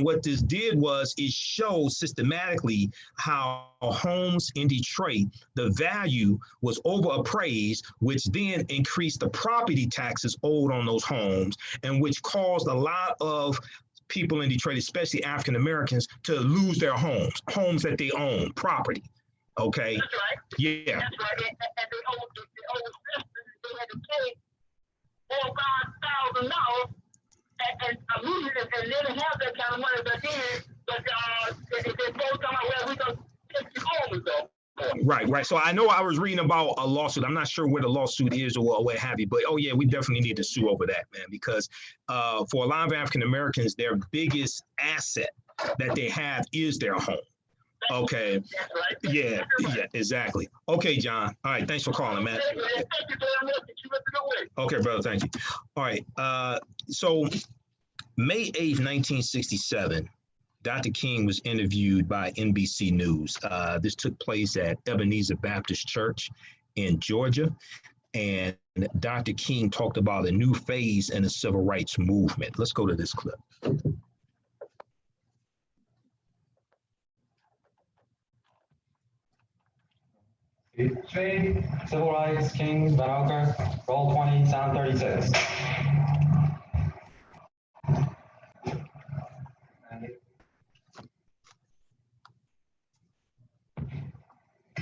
what this did was it showed systematically how homes in Detroit, the value was overappraised, which then increased the property taxes owed on those homes, and which caused a lot of people in Detroit, especially African Americans, to lose their homes that they own, property. Okay. That's right. Yeah. That's right. And they had to pay $4,000 or $5,000 and they didn't have that kind of money back then. But they both come out where we gonna take you home and so. Right. So I know I was reading about a lawsuit. I'm not sure where the lawsuit is or what have you, but oh yeah, we definitely need to sue over that, man, because for a lot of African Americans, their biggest asset that they have is their home. Okay. Yeah, exactly. Okay, John. All right. Thanks for calling, man. Okay, brother. Thank you. All right. So May 8th, 1967, Dr. King was interviewed by NBC News. This took place at Ebenezer Baptist Church in Georgia. And Dr. King talked about a new phase in the civil rights movement. Let's go to this clip. Trade, civil rights, King, Van Oker, roll 20, sound 36.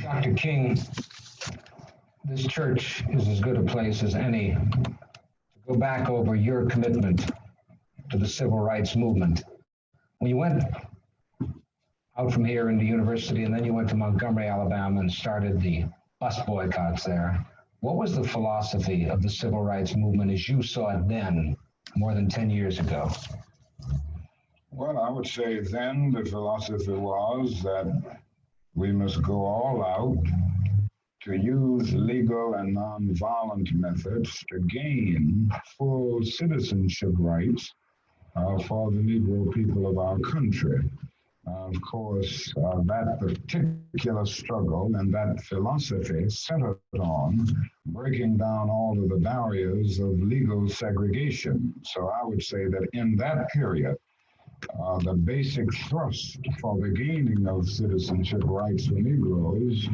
Dr. King, this church is as good a place as any to go back over your commitment to the civil rights movement. When you went out from here into university, and then you went to Montgomery, Alabama, and started the bus boycotts there. What was the philosophy of the civil rights movement as you saw it then, more than 10 years ago? Well, I would say then the philosophy was that we must go all out to use legal and nonviolent methods to gain full citizenship rights for the Negro people of our country. Of course, that particular struggle and that philosophy centered on breaking down all of the barriers of legal segregation. So I would say that in that period, the basic thrust for the gaining of citizenship rights for Negroes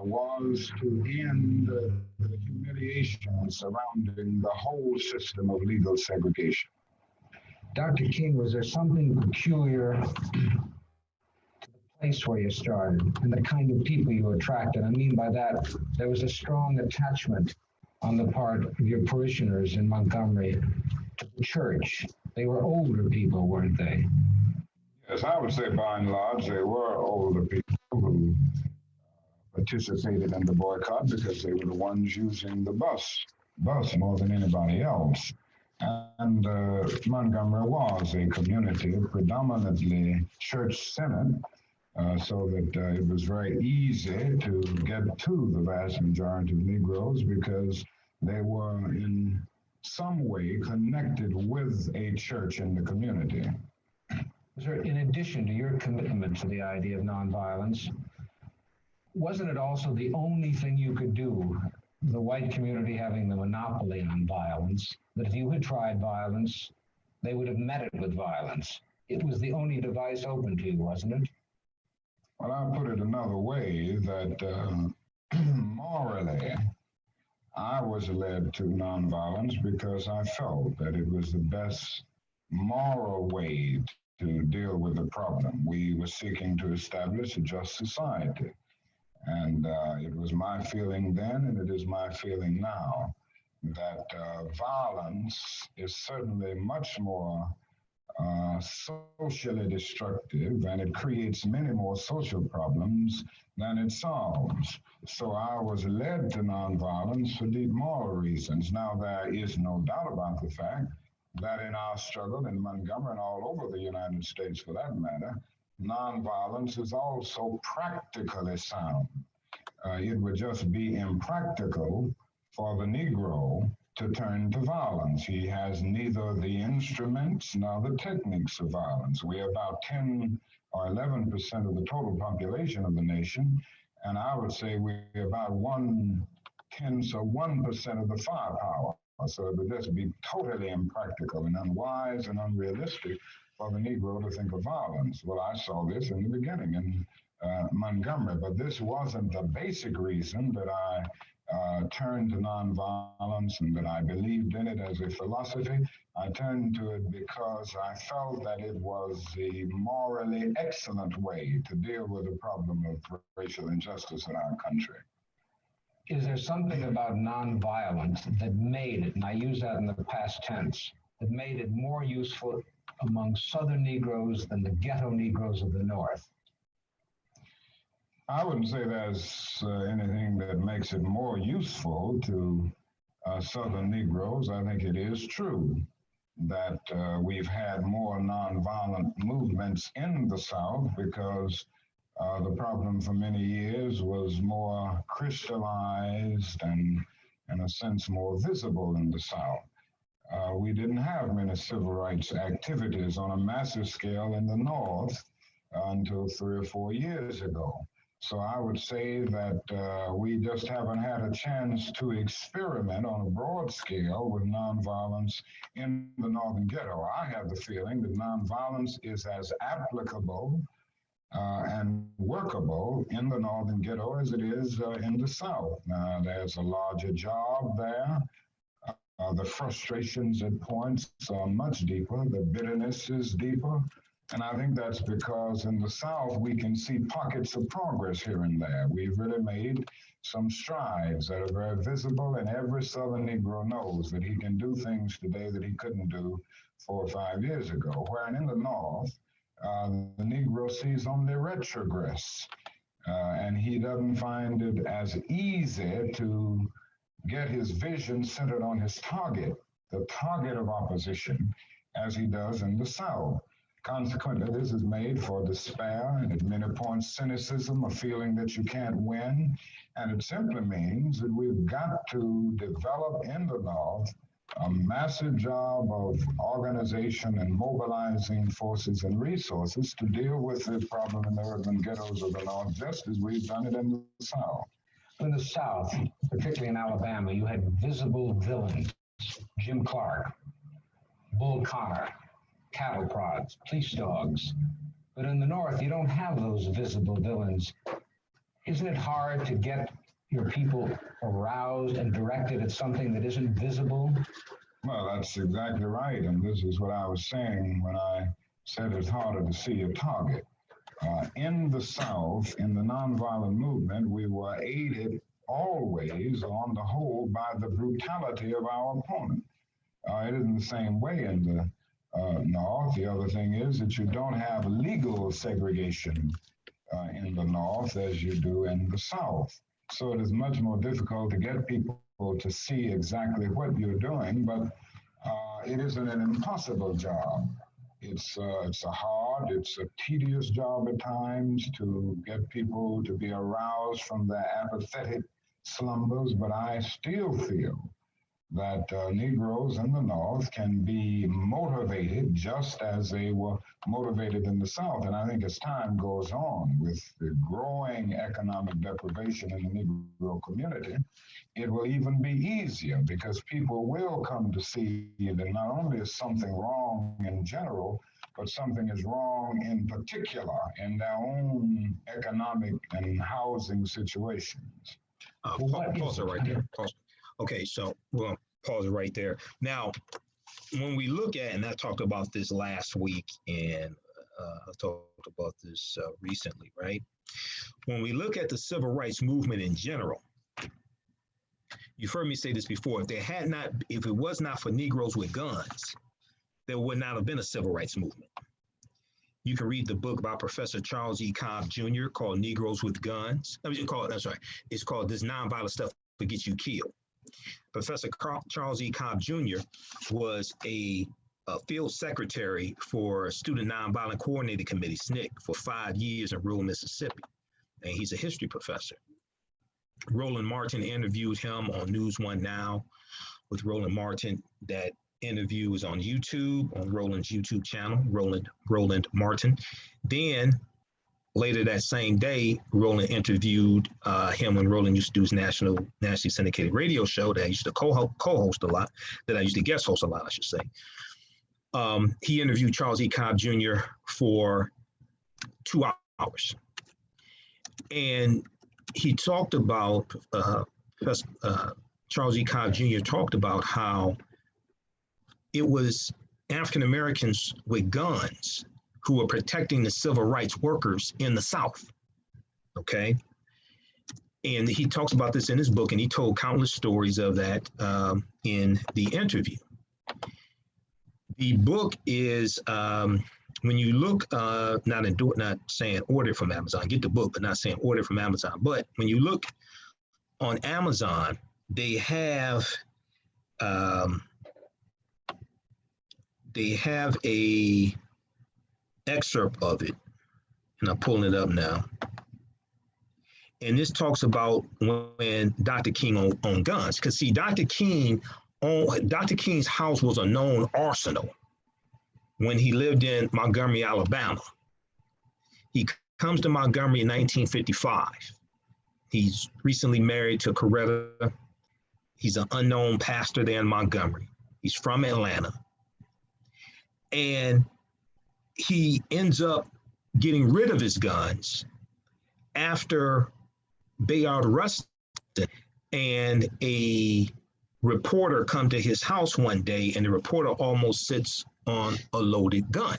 was to end the humiliation surrounding the whole system of legal segregation. Dr. King, was there something peculiar to the place where you started and the kind of people you attracted? I mean by that, there was a strong attachment on the part of your parishioners in Montgomery to the church. They were older people, weren't they? Yes, I would say by and large, they were older people who participated in the boycott because they were the ones using the bus more than anybody else. And Montgomery was a community predominantly church-centered, so that it was very easy to get to the vast majority of Negroes because they were in some way connected with a church in the community. Sir, in addition to your commitment to the idea of nonviolence, wasn't it also the only thing you could do, the white community having the monopoly on violence, that if you had tried violence, they would have met it with violence? It was the only device open to you, wasn't it? Well, I'll put it another way, that morally, I was led to nonviolence because I felt that it was the best moral way to deal with the problem. We were seeking to establish a just society. And it was my feeling then, and it is my feeling now, that violence is certainly much more socially destructive, and it creates many more social problems than it solves. So I was led to nonviolence for deep moral reasons. Now, there is no doubt about the fact that in our struggle in Montgomery and all over the United States for that matter, nonviolence is also practically sound. It would just be impractical for the Negro to turn to violence. He has neither the instruments nor the techniques of violence. We are about 10 or 11% of the total population of the nation, and I would say we're about 1/10 or 1% of the firepower. So it would just be totally impractical and unwise and unrealistic for the Negro to think of violence. Well, I saw this in the beginning in Montgomery, but this wasn't the basic reason that I turned to nonviolence and that I believed in it as a philosophy. I turned to it because I felt that it was the morally excellent way to deal with the problem of racial injustice in our country. Is there something about nonviolence that made it, and I use that in the past tense, that made it more useful among Southern Negroes than the ghetto Negroes of the North? I wouldn't say there's anything that makes it more useful to Southern Negroes. I think it is true that we've had more nonviolent movements in the South because the problem for many years was more crystallized and, in a sense, more visible in the South. We didn't have many civil rights activities on a massive scale in the North until 3 or 4 years ago. So I would say that we just haven't had a chance to experiment on a broad scale with nonviolence in the Northern Ghetto. I have the feeling that nonviolence is as applicable and workable in the Northern Ghetto as it is in the South. There's a larger job there. The frustrations at points are much deeper. The bitterness is deeper. And I think that's because in the South, we can see pockets of progress here and there. We've really made some strides that are very visible, and every Southern Negro knows that he can do things today that he couldn't do 4 or 5 years ago. Where in the North, the Negro sees only retrogress, and he doesn't find it as easy to get his vision centered on his target, the target of opposition, as he does in the South. Consequently, this is made for despair and at many points cynicism, a feeling that you can't win. And it simply means that we've got to develop in the North a massive job of organization and mobilizing forces and resources to deal with the problem in the urban ghettos of the North, just as we've done it in the South. In the South, particularly in Alabama, you had visible villains, Jim Clark, Bull Connor, cattle prods, police dogs. But in the North, you don't have those visible villains. Isn't it hard to get your people aroused and directed at something that isn't visible? Well, that's exactly right. And this is what I was saying when I said it's harder to see a target. In the South, in the nonviolent movement, we were aided always, on the whole, by the brutality of our opponent. It isn't the same way in the North. The other thing is that you don't have legal segregation in the North as you do in the South. So it is much more difficult to get people to see exactly what you're doing, but it isn't an impossible job. It's a tedious job at times to get people to be aroused from their apathetic slumbers, but I still feel that Negroes in the North can be motivated just as they were motivated in the South. And I think as time goes on with the growing economic deprivation in the Negro community, it will even be easier because people will come to see that not only is something wrong in general, but something is wrong in particular in their own economic and housing situations. Pause it right there. Pause. Okay, so we'll pause it right there. Now, when we look at, and I talked about this last week, and I talked about this recently, right? When we look at the civil rights movement in general, you've heard me say this before. If it was not for Negroes with guns, there would not have been a civil rights movement. You can read the book by Professor Charles E. Cobb Jr. called Negroes with Guns. It's called This Nonviolent Stuff That Gets You Killed. Professor Charles E. Cobb Jr. was a field secretary for Student Nonviolent Coordinating Committee, SNCC, for 5 years in rural Mississippi. And he's a history professor. Roland Martin interviewed him on News One Now with Roland Martin. That interview is on YouTube, on Roland's YouTube channel, Roland Martin. Then later that same day, Roland interviewed him when Roland used to do his nationally syndicated radio show that I used to co-host a lot, that I used to guest host a lot, I should say. He interviewed Charles E. Cobb Jr. for 2 hours. And he talked about, Charles E. Cobb Jr. talked about how it was African Americans with guns who were protecting the civil rights workers in the South, okay? And he talks about this in his book, and he told countless stories of that in the interview. The book is, when you look, not saying order from Amazon, get the book, but not saying order from Amazon. But when you look on Amazon, they have a excerpt of it, and I'm pulling it up now. And this talks about when Dr. King owned guns, because see, Dr. King's house was a known arsenal when he lived in Montgomery, Alabama. He comes to Montgomery in 1955. He's recently married to Coretta. He's an unknown pastor there in Montgomery. He's from Atlanta. And he ends up getting rid of his guns after Bayard arrested, and a reporter come to his house one day, and the reporter almost sits on a loaded gun.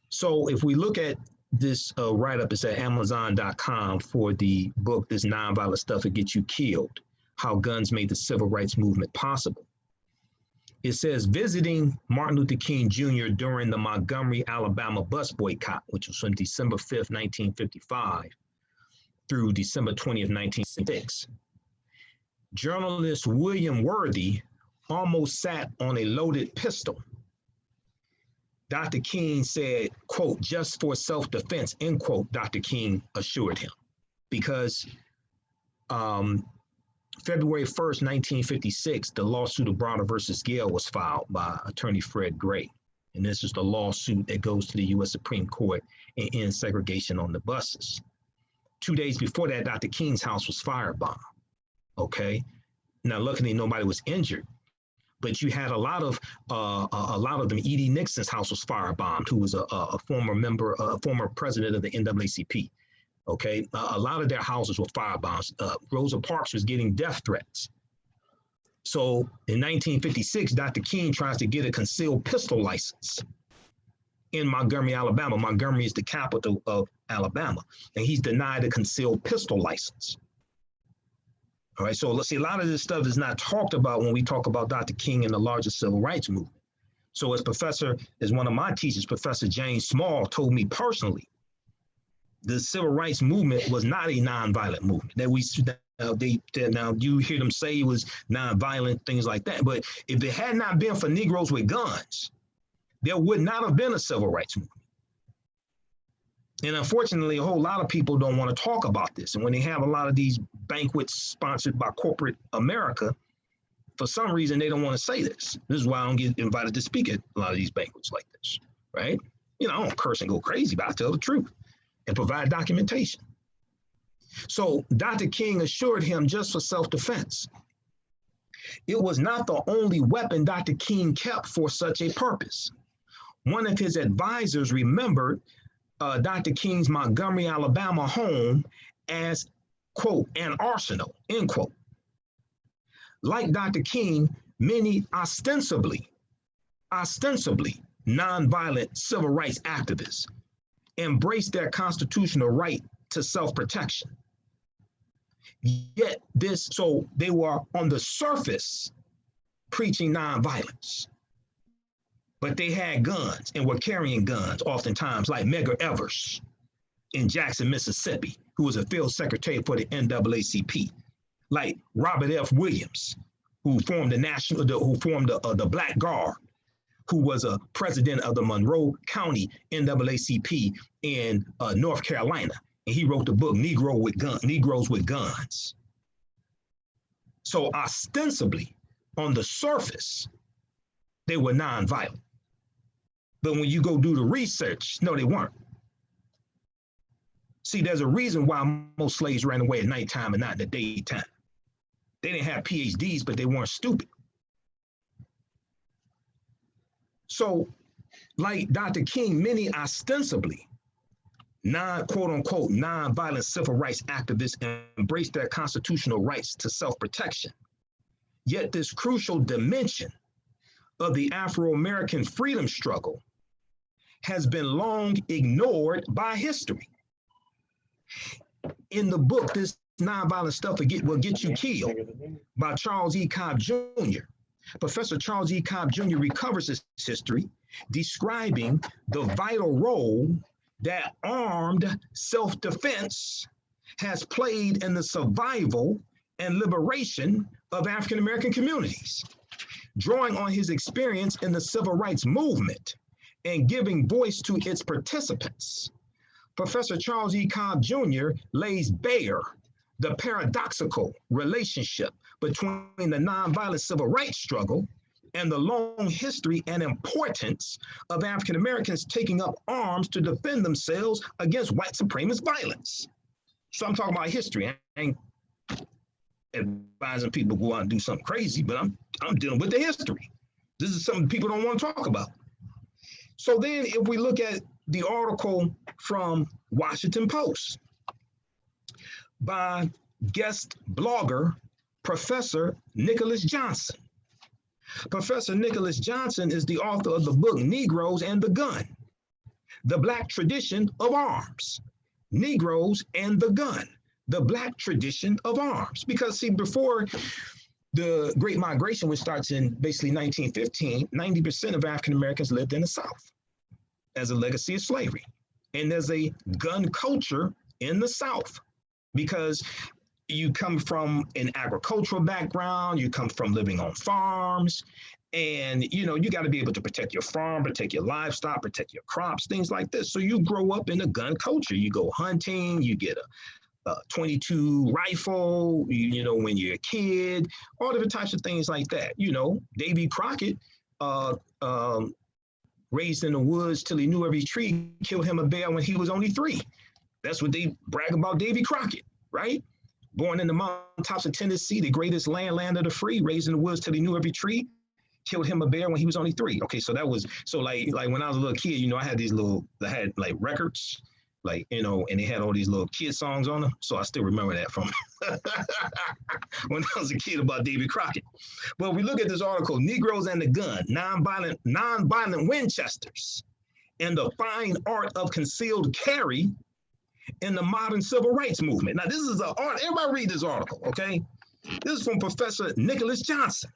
So if we look at this write-up, it's at Amazon.com for the book, This Nonviolent Stuff That Gets You Killed, How Guns Made the Civil Rights Movement Possible. It says, visiting Martin Luther King Jr. during the Montgomery, Alabama bus boycott, which was from December 5th, 1955 through December 20th, 1966. Journalist William Worthy almost sat on a loaded pistol. Dr. King said, quote, just for self-defense, end quote, Dr. King assured him. Because February 1st, 1956, the lawsuit of Browder versus Gale was filed by attorney Fred Gray. And this is the lawsuit that goes to the U.S. Supreme Court and ends segregation on the buses. 2 days before that, Dr. King's house was firebombed, okay? Now, luckily, nobody was injured, but you had a lot of them. E.D. Nixon's house was firebombed, who was a former president of the NAACP. Okay, a lot of their houses were firebombs. Rosa Parks was getting death threats. So in 1956, Dr. King tries to get a concealed pistol license in Montgomery, Alabama. Montgomery is the capital of Alabama, and he's denied a concealed pistol license. All right, so let's see, a lot of this stuff is not talked about when we talk about Dr. King and the larger civil rights movement. So as one of my teachers, Professor James Small, told me personally, the civil rights movement was not a nonviolent movement. Now you hear them say it was nonviolent, things like that. But if it had not been for Negroes with guns, there would not have been a civil rights movement. And unfortunately, a whole lot of people don't want to talk about this. And when they have a lot of these banquets sponsored by corporate America, for some reason, they don't want to say this. This is why I don't get invited to speak at a lot of these banquets like this, right? You know, I don't curse and go crazy, but I tell the truth and provide documentation. So Dr. King assured him just for self-defense. It was not the only weapon Dr. King kept for such a purpose. One of his advisors remembered Dr. King's Montgomery, Alabama home as, quote, an arsenal, end quote. Like Dr. King, many ostensibly nonviolent civil rights activists embraced their constitutional right to self-protection. Yet so they were on the surface preaching nonviolence, but they had guns and were carrying guns oftentimes, like Medgar Evers in Jackson, Mississippi, who was a field secretary for the NAACP, like Robert F. Williams, who formed the Black Guard, who was a president of the Monroe County NAACP in North Carolina. And he wrote the book, Negroes with Guns. So ostensibly, on the surface, they were nonviolent. But when you go do the research, no, they weren't. See, there's a reason why most slaves ran away at nighttime and not in the daytime. They didn't have PhDs, but they weren't stupid. So, like Dr. King, many ostensibly quote unquote non-violent civil rights activists embrace their constitutional rights to self-protection. Yet this crucial dimension of the Afro-American freedom struggle has been long ignored by history. In the book, This Nonviolent Stuff Will Get You Killed by Charles E. Cobb Jr., Professor Charles E. Cobb Jr. recovers this history, describing the vital role that armed self-defense has played in the survival and liberation of African-American communities, drawing on his experience in the civil rights movement and giving voice to its participants. Professor Charles E. Cobb Jr. lays bare the paradoxical relationship between the nonviolent civil rights struggle and the long history and importance of African Americans taking up arms to defend themselves against white supremacist violence. So I'm talking about history. I ain't advising people to go out and do something crazy, but I'm dealing with the history. This is something people don't want to talk about. So then if we look at the article from Washington Post by guest blogger, Professor Nicholas Johnson. Professor Nicholas Johnson is the author of the book, Negroes and the Gun, The Black Tradition of Arms. Negroes and the Gun, the Black Tradition of Arms. Because see, before the Great Migration, which starts in basically 1915, 90% of African Americans lived in the South as a legacy of slavery. And there's a gun culture in the South because you come from an agricultural background, you come from living on farms, and you got to be able to protect your farm, protect your livestock, protect your crops, things like this. So you grow up in a gun culture. You go hunting, you get a 22 rifle, when you're a kid, all different types of things like that. Davy Crockett, raised in the woods till he knew every tree, killed him a bear when he was only 3. That's what they brag about Davy Crockett, right? Born in the mountaintops of Tennessee, the greatest land of the free, raised in the woods till he knew every tree, killed him a bear when he was only 3. Okay, so that was, like when I was a little kid, I had like records, and they had all these little kid songs on them. So I still remember that from when I was a kid about Davy Crockett. But we look at this article, Negroes and the Gun, Nonviolent Winchesters, and the Fine Art of Concealed Carry in the Modern Civil Rights Movement. Now, this is everybody read this article, okay? This is from Professor Nicholas Johnson,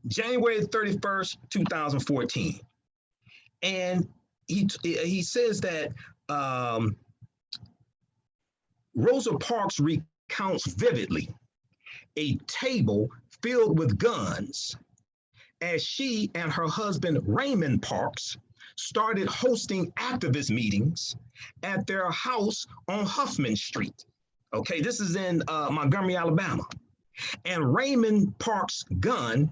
January 31st, 2014. And he says that Rosa Parks recounts vividly a table filled with guns as she and her husband, Raymond Parks, started hosting activist meetings at their house on Huffman Street. Okay, this is in Montgomery, Alabama. And Raymond Parks' gun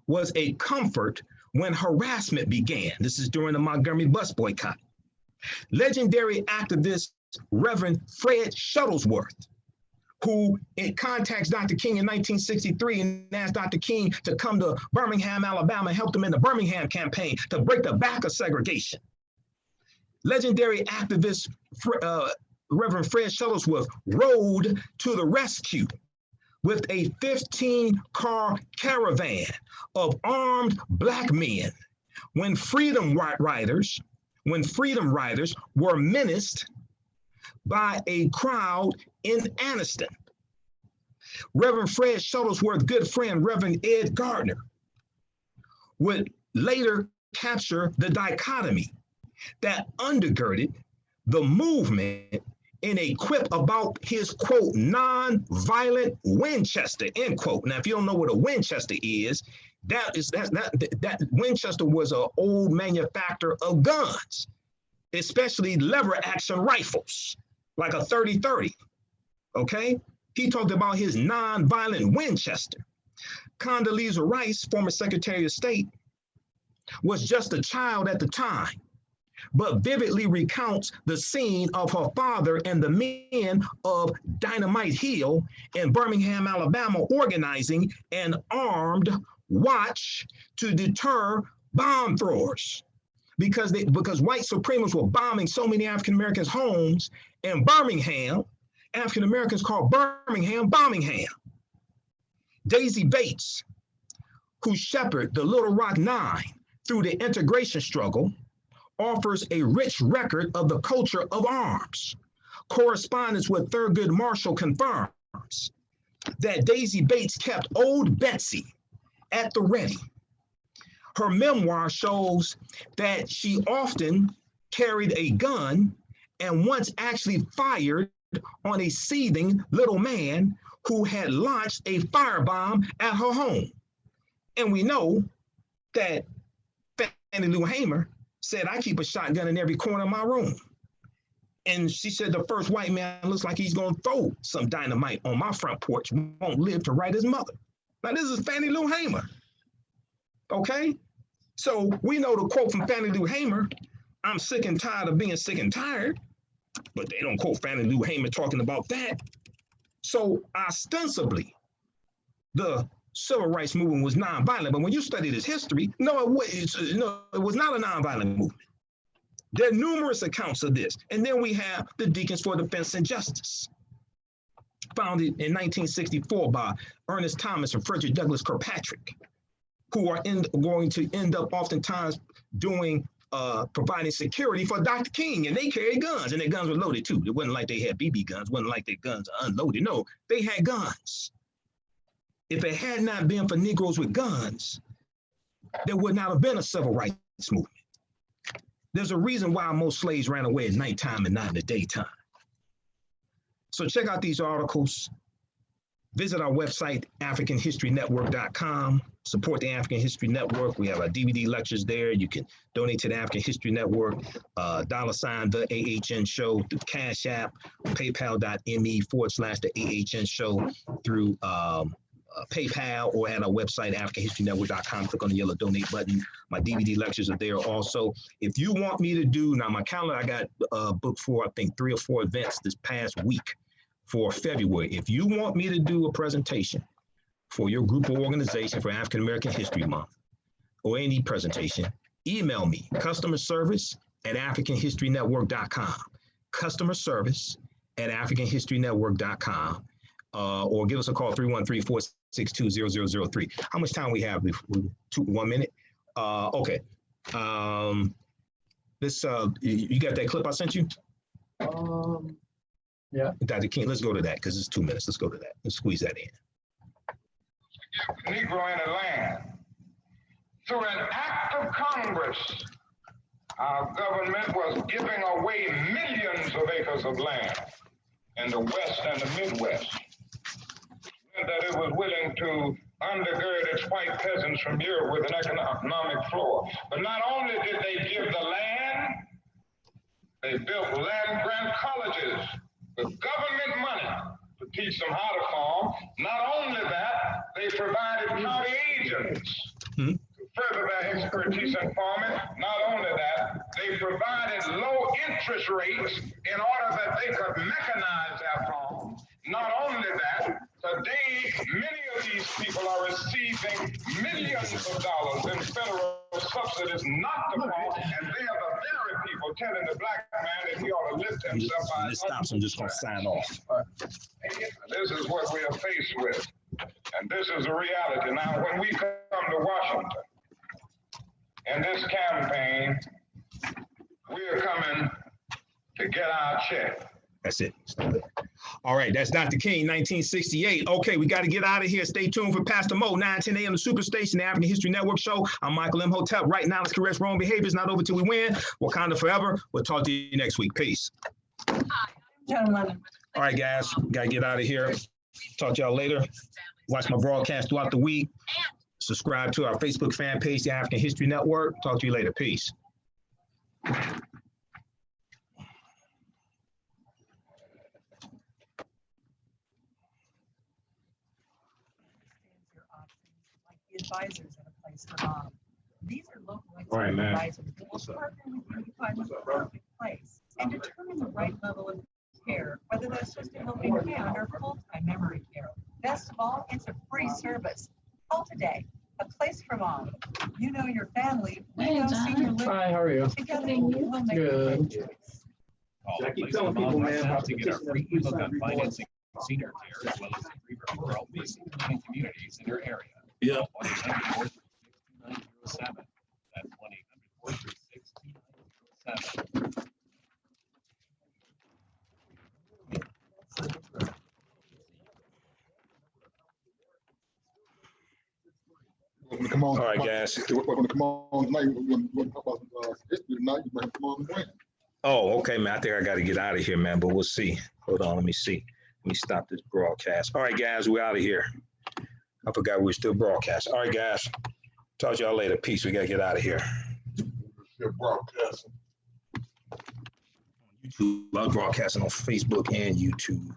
was a comfort when harassment began. This is during the Montgomery bus boycott. Legendary activist Reverend Fred Shuttlesworth, who contacts Dr. King in 1963 and asked Dr. King to come to Birmingham, Alabama, and help them in the Birmingham campaign to break the back of segregation. Legendary activist Reverend Fred Shuttlesworth rode to the rescue with a 15-car caravan of armed Black men when freedom riders were menaced by a crowd in Anniston. Reverend Fred Shuttlesworth's good friend, Reverend Ed Gardner, would later capture the dichotomy that undergirded the movement in a quip about his, quote, non-violent Winchester, end quote. Now, if you don't know what a Winchester is, that Winchester was an old manufacturer of guns, especially lever action rifles, like a 30-30, okay? He talked about his non-violent Winchester. Condoleezza Rice, former Secretary of State, was just a child at the time, but vividly recounts the scene of her father and the men of Dynamite Hill in Birmingham, Alabama, organizing an armed watch to deter bomb throwers because white supremacists were bombing so many African Americans' homes in Birmingham. African Americans called Birmingham Bombingham. Daisy Bates, who shepherded the Little Rock Nine through the integration struggle, offers a rich record of the culture of arms. Correspondence with Thurgood Marshall confirms that Daisy Bates kept Old Betsy at the ready. Her memoir shows that she often carried a gun and once actually fired on a seething little man who had launched a firebomb at her home. And we know that Fannie Lou Hamer said, I keep a shotgun in every corner of my room. And she said, the first white man looks like he's gonna throw some dynamite on my front porch, won't live to write his mother. Now this is Fannie Lou Hamer, okay? So we know the quote from Fannie Lou Hamer, I'm sick and tired of being sick and tired, but they don't quote Fannie Lou Hamer talking about that. So ostensibly, the civil rights movement was nonviolent, but when you study this history, it was not a nonviolent movement. There are numerous accounts of this. And then we have the Deacons for Defense and Justice, founded in 1964 by Ernest Thomas and Frederick Douglass Kirkpatrick, who are going to end up oftentimes doing providing security for Dr. King, and they carried guns, and their guns were loaded too. It wasn't like they had BB guns, it wasn't like their guns are unloaded. No, they had guns. If it had not been for Negroes with guns, there would not have been a civil rights movement. There's a reason why most slaves ran away at nighttime and not in the daytime. So check out these articles. Visit our website, AfricanHistoryNetwork.com. Support the African History Network. We have our DVD lectures there. You can donate to the African History Network, $ the AHN Show through Cash App, PayPal.me/the AHN Show through PayPal, or at our website, AfricanHistoryNetwork.com. Click on the yellow donate button. My DVD lectures are there also. If you want me to do, now my calendar, I got booked for, I think, 3 or 4 events this past week for February. If you want me to do a presentation for your group or organization for African American History Month, or any presentation, email me, customerservice@AfricanHistoryNetwork.com, customerservice@AfricanHistoryNetwork.com, or give us a call, 313-462-0003. How much time we have? 1 minute? Okay. This, you got that clip I sent you? Yeah. Dr. King, let's go to that because it's 2 minutes. Let's go to that. Let's squeeze that in. Negro in the land. Through an act of Congress, our government was giving away millions of acres of land in the West and the Midwest, and that it was willing to undergird its white peasants from Europe with an economic floor. But not only did they give the land, they built land-grant colleges with government money to teach them how to farm. Not only that, they provided county agents to further their expertise in farming. Not only that, they provided low interest rates in order that they could mechanize their farm. Not only that, today, many of these people are receiving millions of dollars in federal subsidies not to farm, and they are the very people telling the black man that he ought to lift himself by his stops. I'm just going to sign off. This is what we are faced with, and this is the reality. Now, when we come to Washington, in this campaign, we are coming to get our check. That's it. All right, that's Dr. King, 1968. Okay, we got to get out of here. Stay tuned for Pastor Mo, 9:10 a.m. the Superstation, the African History Network show. I'm Michael Imhotep. Right now, let's correct wrong behaviors. Not over till we win. Wakanda forever. We'll talk to you next week. Peace. Gentlemen. All right, guys, got to get out of here. Talk to y'all later. Watch my broadcast throughout the week. Subscribe to our Facebook fan page, the African History Network. Talk to you later. Peace. Advisors at a place for mom. These are local advisors that will partner with you to find the perfect place and determine the right level of care, whether that's just a helping hand or full-time memory care. Best of all, it's a free service. Call today. A place for mom. You know your family. We know senior living. Hi, how are you? Together, we'll make the right choice. I keep telling people, man, about to get our free ebook on financing senior care, as well as a free referral to senior living communities in your area. Yeah. 1-800-436-2907. That's 1-800-436-2907. Come on. All right, guys. We're going to come on tonight. We're going to talk about history tonight. You might come on when. Oh, okay, man. I think I got to get out of here, man, but we'll see. Hold on. Let me see. Let me stop this broadcast. All right, guys, we're out of here. I forgot we were still broadcasting. All right, guys. Talk to y'all later. Peace. We got to get out of here. You're broadcasting. YouTube. I was broadcasting on Facebook and YouTube.